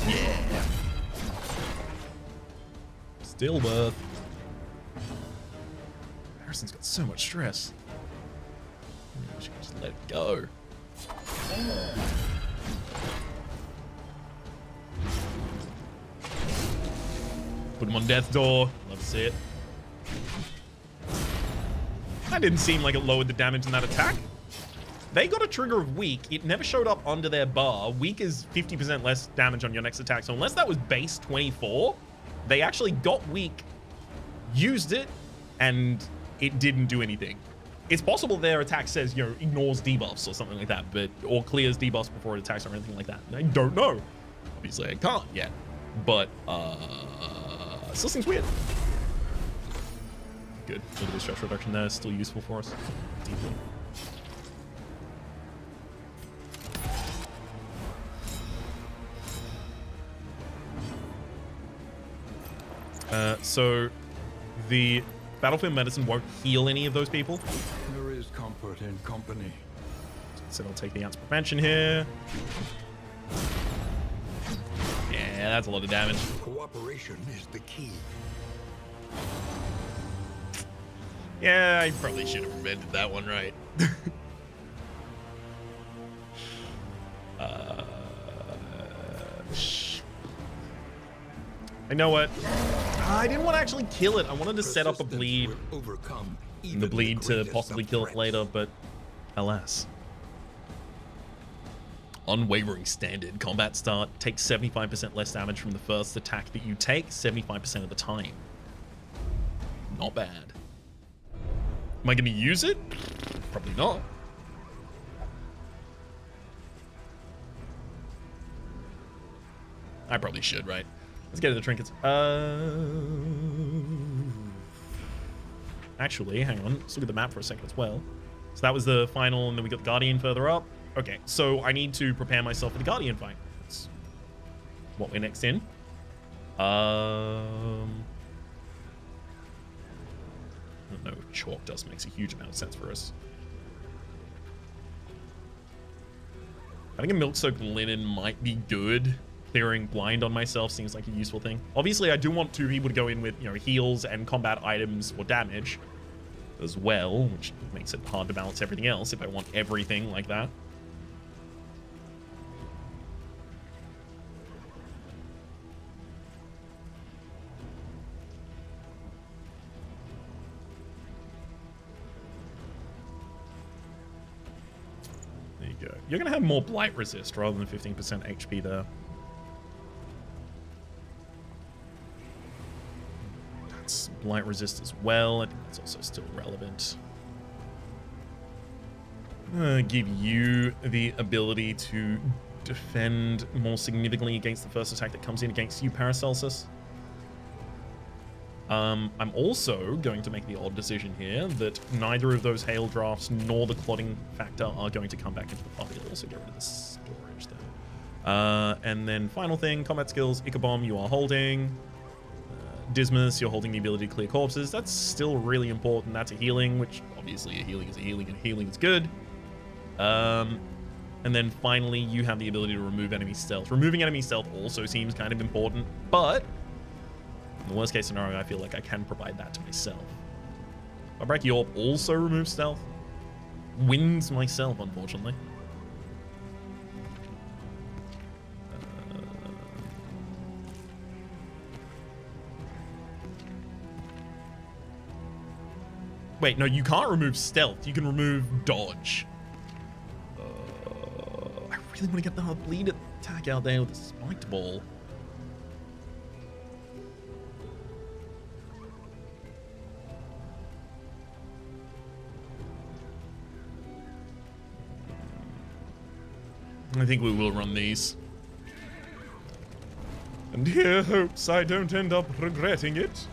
Yeah. Stillbirth. Harrison's got so much stress. I wish I could just let it go. Put him on death's door. Love to see it. That didn't seem like it lowered the damage in that attack. They got a trigger of weak. It never showed up under their bar. Weak is 50% less damage on your next attack. So unless that was base 24, they actually got weak, used it, and it didn't do anything. It's possible their attack says, you know, ignores debuffs or something like that, but or clears debuffs before it attacks or anything like that. I don't know. Obviously, I can't yet. But still seems weird. Good. A little bit of stress reduction there is still useful for us. Deeply. So the Battlefield Medicine won't heal any of those people. There is comfort in company. So I'll take the Ounce Prevention here. Yeah, that's a lot of damage. Cooperation is the key. Yeah, I probably should have prevented that one, right? I know what? I didn't want to actually kill it. I wanted to set up a bleed. The bleed to possibly kill it later, but alas. Unwavering standard combat start takes 75% less damage from the first attack that you take 75% of the time. Not bad. Am I going to use it? Probably not. I probably should, right? Let's get to the trinkets. Actually, hang on. Let's look at the map for a second as well. So that was the final, and then we got the Guardian further up. Okay, so I need to prepare myself for the Guardian fight. That's what we're next in. I don't know if Chalk Dust makes a huge amount of sense for us. I think a Milk-Soaked Linen might be good. Clearing blind on myself seems like a useful thing. Obviously, I do want two people to go in with, you know, heals and combat items or damage as well, which makes it hard to balance everything else if I want everything like that. There you go. You're going to have more Blight Resist rather than 15% HP there. Blight Resist as well. I think that's also still relevant. I'm gonna give you the ability to defend more significantly against the first attack that comes in against you, Paracelsus. I'm also going to make the odd decision here that neither of those hail drafts nor the clotting factor are going to come back into the party. I'll also get rid of the storage there. And then final thing, combat skills, Ichabomb, you are holding. Dismas, you're holding the ability to clear corpses. That's still really important. That's a healing, which obviously a healing is a healing, and healing is good. And then finally, you have the ability to remove enemy stealth. Removing enemy stealth also seems kind of important, but in the worst case scenario, I feel like I can provide that to myself. Vibraki Orb also removes stealth. Wins myself, unfortunately. Wait, no, you can't remove stealth. You can remove dodge. I really want to get the hard bleed attack out there with a spiked ball. I think we will run these. And here hopes I don't end up regretting it.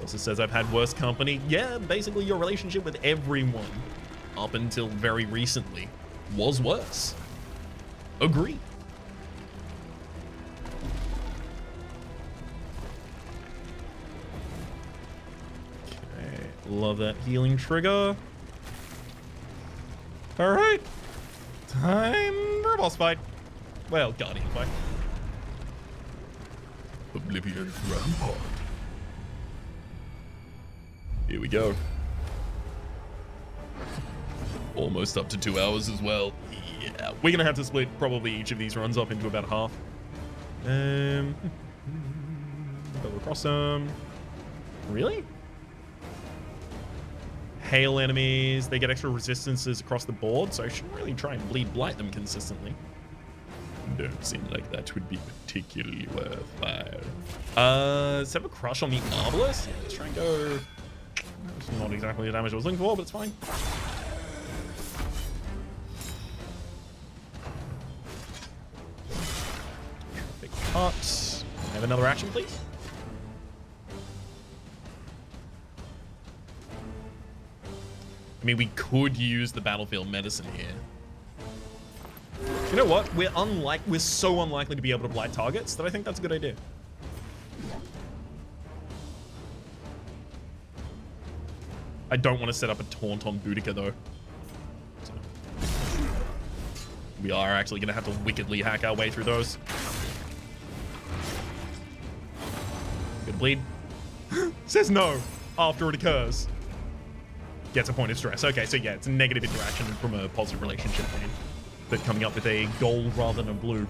Also says I've had worse company. Yeah, basically your relationship with everyone up until very recently was worse. Agree. Okay, love that healing trigger. All right, time for a boss fight. Well, Guardian fight. Oblivion Rampart. Here we go. Almost up to 2 hours as well. Yeah, we're gonna have to split probably each of these runs up into about half. Go across them. Really? Hail enemies. They get extra resistances across the board, so I shouldn't really try and bleed blight them consistently. Don't seem like that would be particularly worthwhile. Let's have a crush on the Marvelous. Yeah, let's try and go. It's not exactly the damage I was looking for, but it's fine. Big cut. Have another action, please. I mean, we could use the battlefield medicine here. You know what? We're so unlikely to be able to blight targets that I think that's a good idea. I don't want to set up a taunt on Boudica, though. So we are actually going to have to wickedly hack our way through those. Good bleed. Says no after it occurs. Gets a point of stress. Okay, so yeah, it's a negative interaction from a positive relationship point. But coming up with a gold rather than a blue.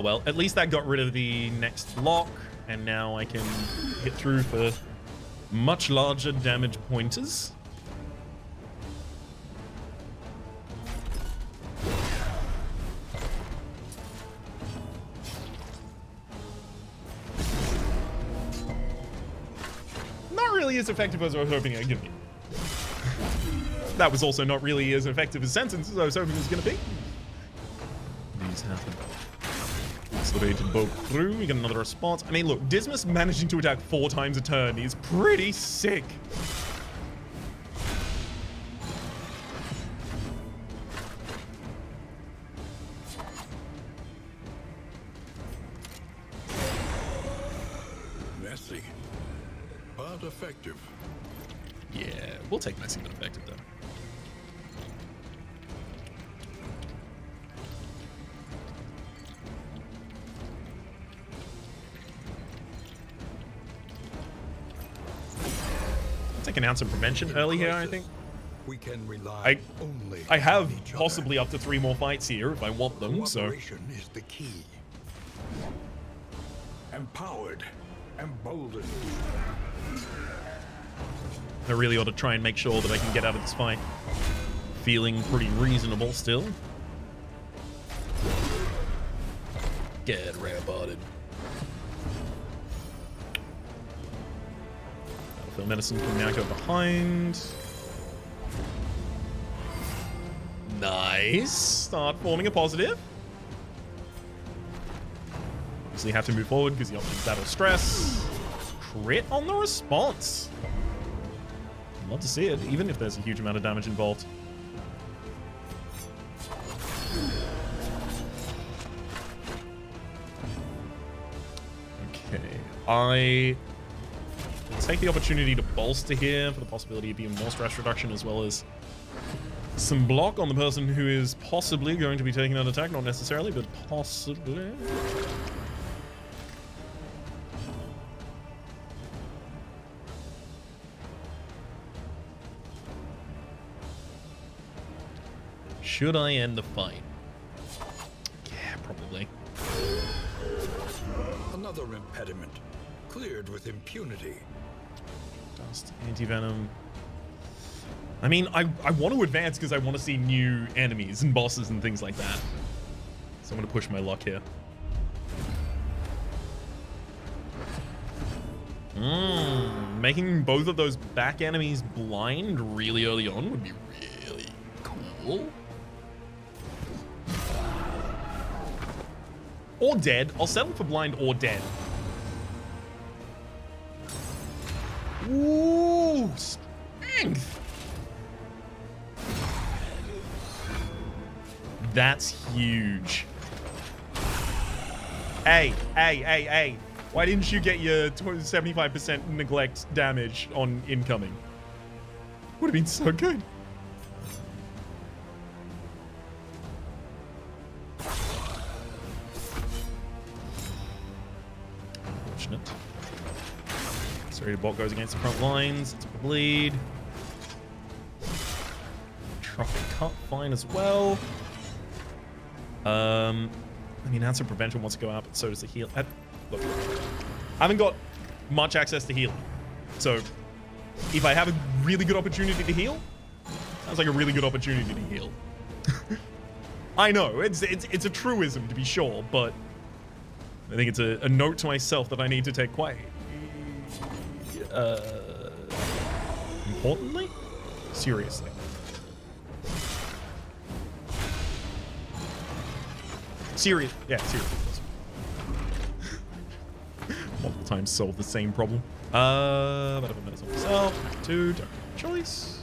Well, at least that got rid of the next block, and now I can hit through for much larger damage pointers. Not really as effective as I was hoping I'd give you. That was also not really as effective a sentence as I was hoping it was going to be. These happen. Accelerated bolt through. We get another response. I mean, look, Dismas managing to attack 4 times a turn is pretty sick. Messy, but effective. Yeah, we'll take messy but effective though. Take an ounce of prevention early here, I think. We can rely only I have on each possibly up to 3 more fights here if I want them, so. Cooperation is the key. Empowered, emboldened. I really ought to try and make sure that I can get out of this fight feeling pretty reasonable still. Get ramparted. Battlefield medicine can now go behind. Nice. Start forming a positive. Obviously have to move forward because the option's battle stress. Crit on the response. I'd love to see it, even if there's a huge amount of damage involved. Okay, I take the opportunity to bolster here for the possibility of even more stress reduction, as well as some block on the person who is possibly going to be taking that attack. Not necessarily, but possibly. Should I end the fight? Yeah, probably. Another impediment, cleared with impunity. Dust, anti-venom. I mean, I want to advance because I want to see new enemies and bosses and things like that. So I'm going to push my luck here. Making both of those back enemies blind really early on would be really cool. Or dead. I'll settle for blind or dead. Ooh, strength. That's huge. Hey. Why didn't you get your 75% neglect damage on incoming? Would have been so good. Unfortunate. Serrated Bolt goes against the front lines. It's a bleed. Tropic Cut, fine as well. I mean, Answer Prevention wants to go out, but so does the heal. Look, I haven't got much access to healing. So, if I have a really good opportunity to heal, sounds like a really good opportunity to heal. I know, it's a truism to be sure, but I think it's a note to myself that I need to take quite importantly, seriously. Seriously. Multiple times solve the same problem. But if I'm gonna solve myself, act 2, don't have a choice.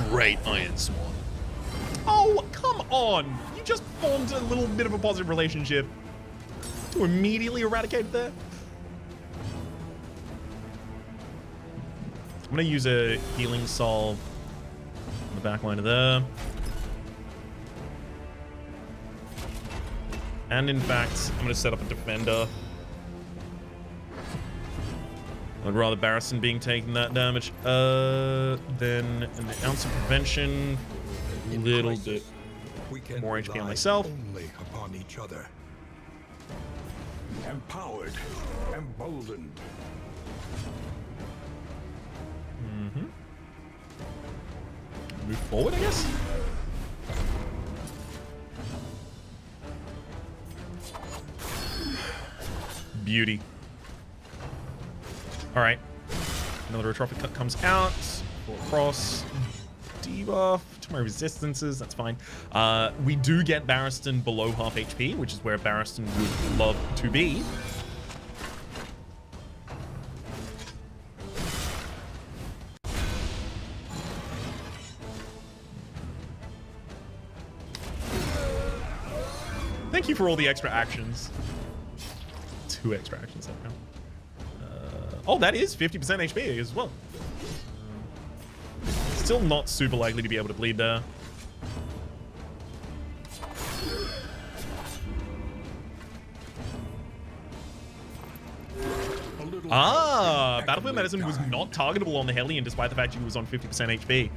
Great Iron Swan. Oh, come on! You just formed a little bit of a positive relationship to immediately eradicate it there. I'm gonna use a healing salve on the back line of there. And in fact, I'm gonna set up a defender. I'd rather Barristan being taking that damage than an ounce of prevention. A little bit more HP on myself. Only upon each other. Empowered, emboldened. Move forward, I guess. Beauty. All right. Another Atrophic Cut comes out. Full cross. Debuff to my resistances. That's fine. We do get Barristan below half HP, which is where Barristan would love to be. Thank you for all the extra actions. 2 extra actions that round. Oh, that is 50% HP as well. Still not super likely to be able to bleed there. Battlefield Medicine was not targetable on the Hellion despite the fact he was on 50% HP.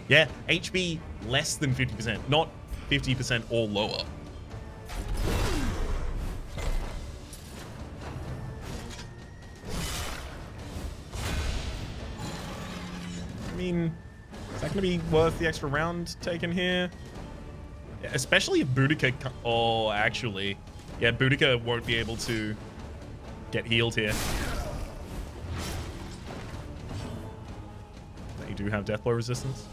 Yeah, HP less than 50%, not 50% or lower. I mean, is that going to be worth the extra round taken here? Yeah, especially if Boudica... Oh, actually. Yeah, Boudica won't be able to get healed here. They do have death blow resistance.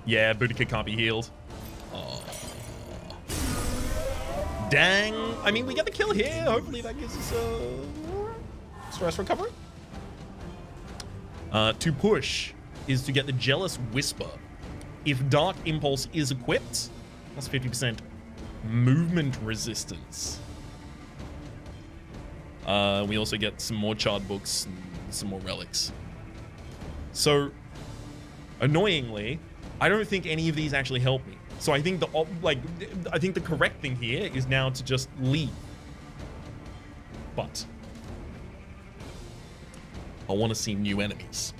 Yeah, Boudica can't be healed. Oh. Dang. I mean, we get the kill here. Hopefully that gives us a stress recovery. To push is to get the Jealous Whisper. If Dark Impulse is equipped, that's 50% movement resistance. We also get some more charred books and some more relics. So, annoyingly, I don't think any of these actually help me. So I think the correct thing here is now to just leave. But I want to see new enemies.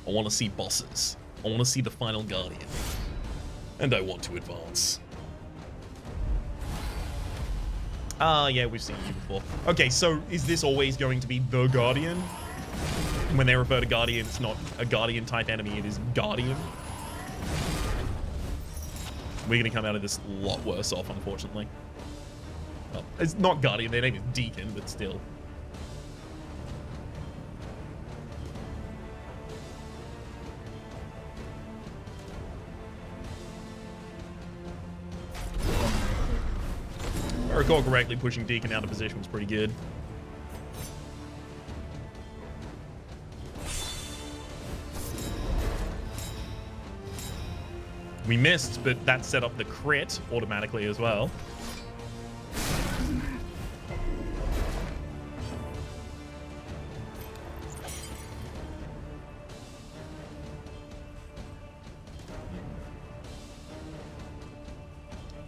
I want to see bosses. I want to see the final Guardian. And I want to advance. Yeah, we've seen you before. Okay, so is this always going to be the Guardian? When they refer to Guardian, it's not a Guardian type enemy, it is Guardian. We're going to come out of this a lot worse off, unfortunately. Well, it's not Guardian, their name is Deacon, but still. If I recall correctly, pushing Deacon out of position was pretty good. We missed, but that set up the crit automatically as well.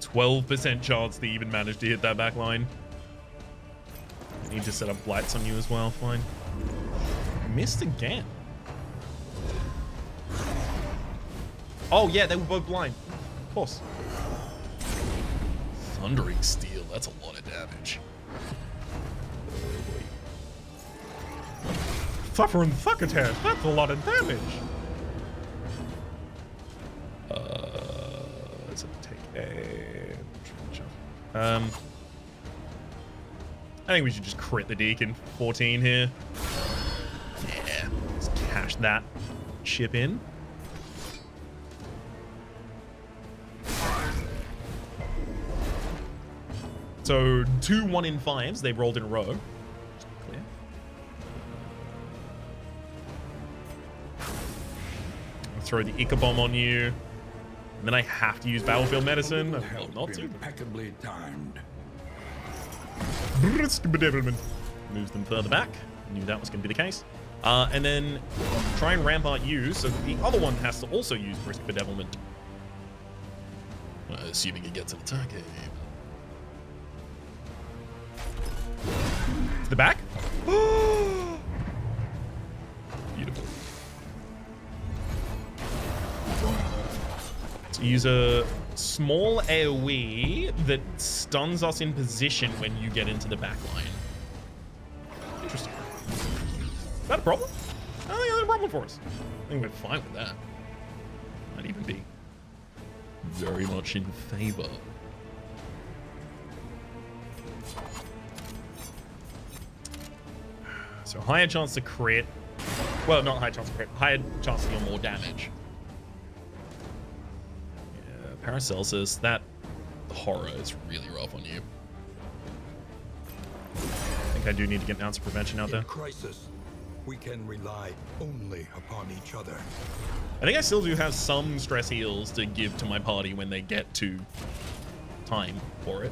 %12 chance to even manage to hit that back line. I need to set up blights on you as well. Fine. Missed again. Oh, yeah, they were both blind. Of course. Thundering Steel. That's a lot of damage. Suffering Succotash. That's a lot of damage. Let's take a... I think we should just crit the Deacon. 14 here. Yeah. Let's cash that chip in. So 2 1-in-5s they've rolled in a row. Clear. I'll throw the Ica Bomb on you. And then I have to use Battlefield Medicine. I'd love not to. Impeccably timed. Moves them further back. Knew that was going to be the case. And then try and rampart you, so the other one has to also use Brisk Bedevilment. Assuming it gets an attack aim. To the back? Beautiful. So use a small AoE that stuns us in position when you get into the back line. Interesting. Is that a problem? I don't think that's a problem for us. I think we're fine with that. Might even be very much in favor. So higher chance to crit. Well, not higher chance to crit. Higher chance to deal more damage. Yeah, Paracelsus, that horror is really rough on you. I think I do need to get an ounce of prevention out there. In crisis, we can rely only upon each other. I think I still do have some stress heals to give to my party when they get to time for it.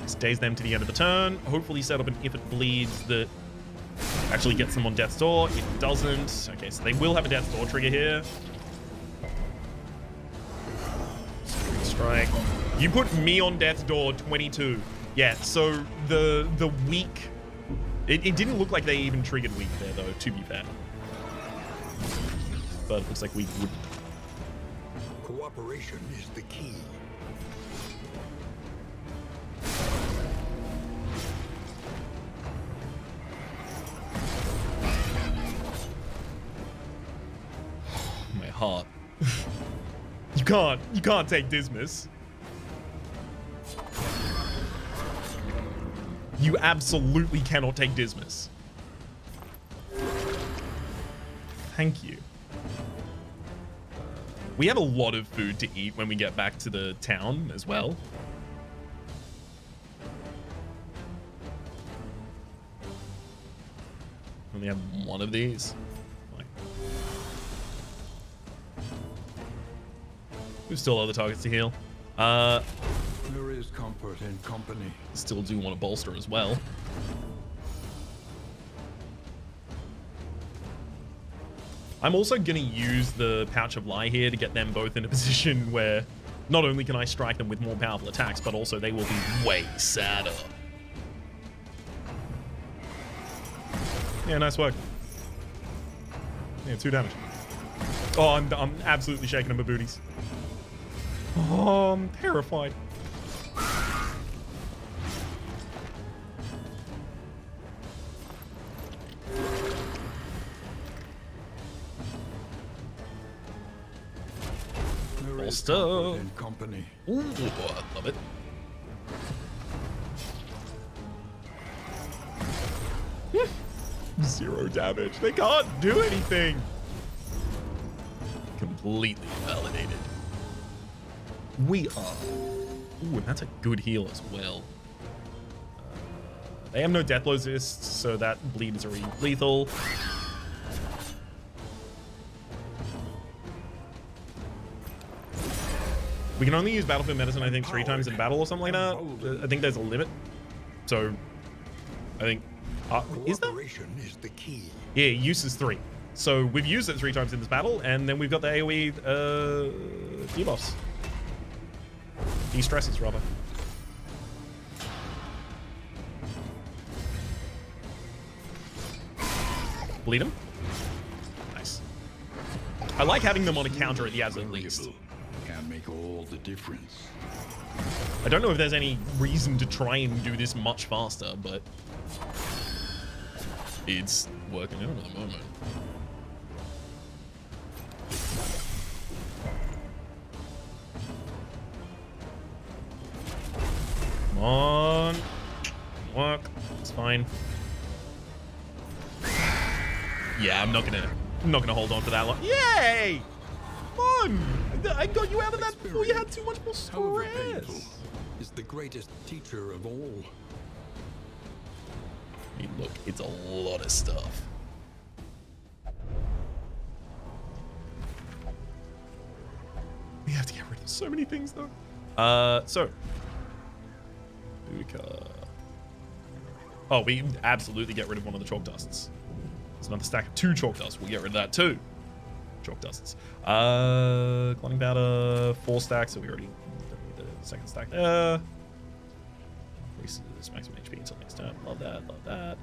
Stays them to the end of the turn. Hopefully set up an if it bleeds that actually gets them on Death's Door. It doesn't. Okay, so they will have a Death's Door trigger here. Strike. You put me on Death's Door 22. Yeah, so the weak... It didn't look like they even triggered weak there, though, to be fair. But it looks like we would. Cooperation is the key. My heart. You can't take Dismas. You absolutely cannot take Dismas. Thank you. We have a lot of food to eat when we get back to the town as well. Only have one of these. We still other targets to heal. There is comfort in company. Still do want to bolster as well. I'm also going to use the Pouch of Lie here to get them both in a position where not only can I strike them with more powerful attacks, but also they will be way sadder. Yeah, nice work. Yeah, 2 damage. Oh, I'm absolutely shaking them with booties. Oh, I'm terrified. Bolster. In company. Ooh, I love it. Zero damage. They can't do anything. Completely validated. We are. Ooh, and that's a good heal as well. They have no death blow resist, so that bleed is already lethal. We can only use battlefield medicine, I think, 3 times in battle or something like that. I think there's a limit. So, I think... is that? Is the key. Yeah, use is 3. So, we've used it 3 times in this battle, and then we've got the AoE debuffs. De-stresses, rather. Bleed him. Nice. I like having them on a counter at the as at least. Can make all the difference. I don't know if there's any reason to try and do this much faster, but it's working out at the moment. Come on. Work. It's fine. Yeah, I'm not gonna hold on to that long. Yay! Fun! I got you out of that before you had too much more stress. Is the greatest teacher of all. I mean, look, it's a lot of stuff. We have to get rid of so many things, though. So. Oh, we absolutely get rid of one of the chalk dusts. There's another stack of 2 chalk dusts. We'll get rid of that too. Chalk dusts. Cloning powder, 4 stacks, so we already don't need the second stack there. Increases maximum HP until next turn. Love that, love that.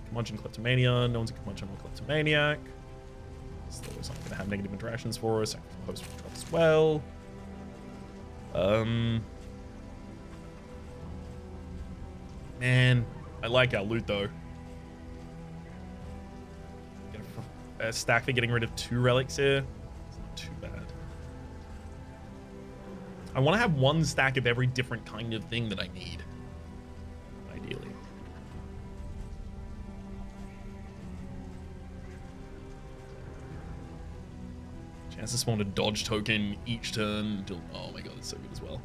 Curmudgeon, Kleptomania. No one's a Curmudgeon or Kleptomaniac. So it's not going to have negative interactions for us. I can post control as well. Man, I like our loot though. A stack for getting rid of 2 relics here. It's not too bad. I want to have 1 stack of every different kind of thing that I need. Ideally. Chance to spawn a dodge token each turn until... Oh my god, that's so good as well.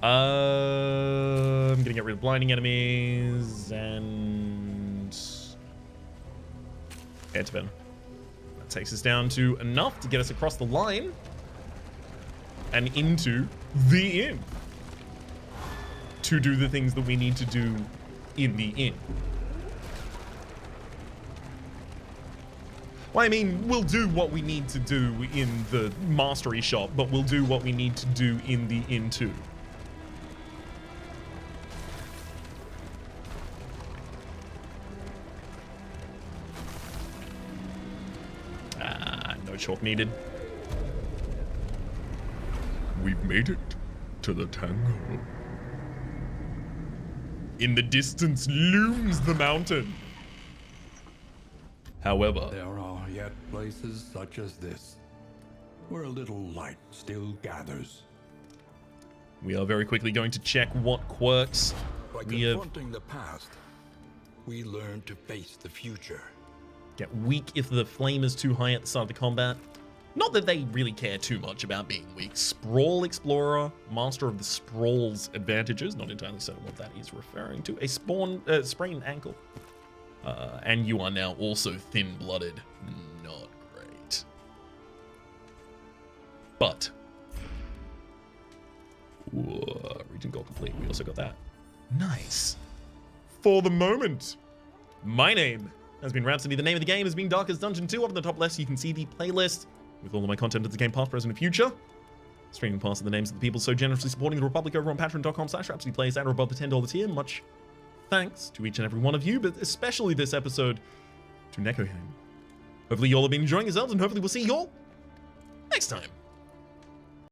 I'm gonna get rid of blinding enemies and... Antivenom. Takes us down to enough to get us across the line and into the inn to do the things that we need to do in the inn. Well, I mean, we'll do what we need to do in the mastery shop, but we'll do what we need to do in the inn too. Chalk needed. We've made it to the tangle. In the distance looms the mountain. However, there are yet places such as this, where a little light still gathers. We are very quickly going to check what quirks By we have. confronting the past, we learn to face the future. Get weak if the flame is too high at the start of the combat. Not that they really care too much about being weak. Sprawl Explorer, master of the sprawl's advantages. Not entirely certain what that is referring to. A sprained ankle. And you are now also thin-blooded. Not great. But region goal complete. We also got that. Nice. For the moment, my name has been Rhapsody. The name of the game has been Darkest Dungeon 2. Up in the top left, you can see the playlist with all of my content of the game, past, present, and future. Streaming past the names of the people so generously supporting the Republic over on patreon.com/RhapsodyPlays and above the $10 tier. Much thanks to each and every one of you, but especially this episode to Nekoheim. Hopefully you all have been enjoying yourselves, and hopefully we'll see you all next time.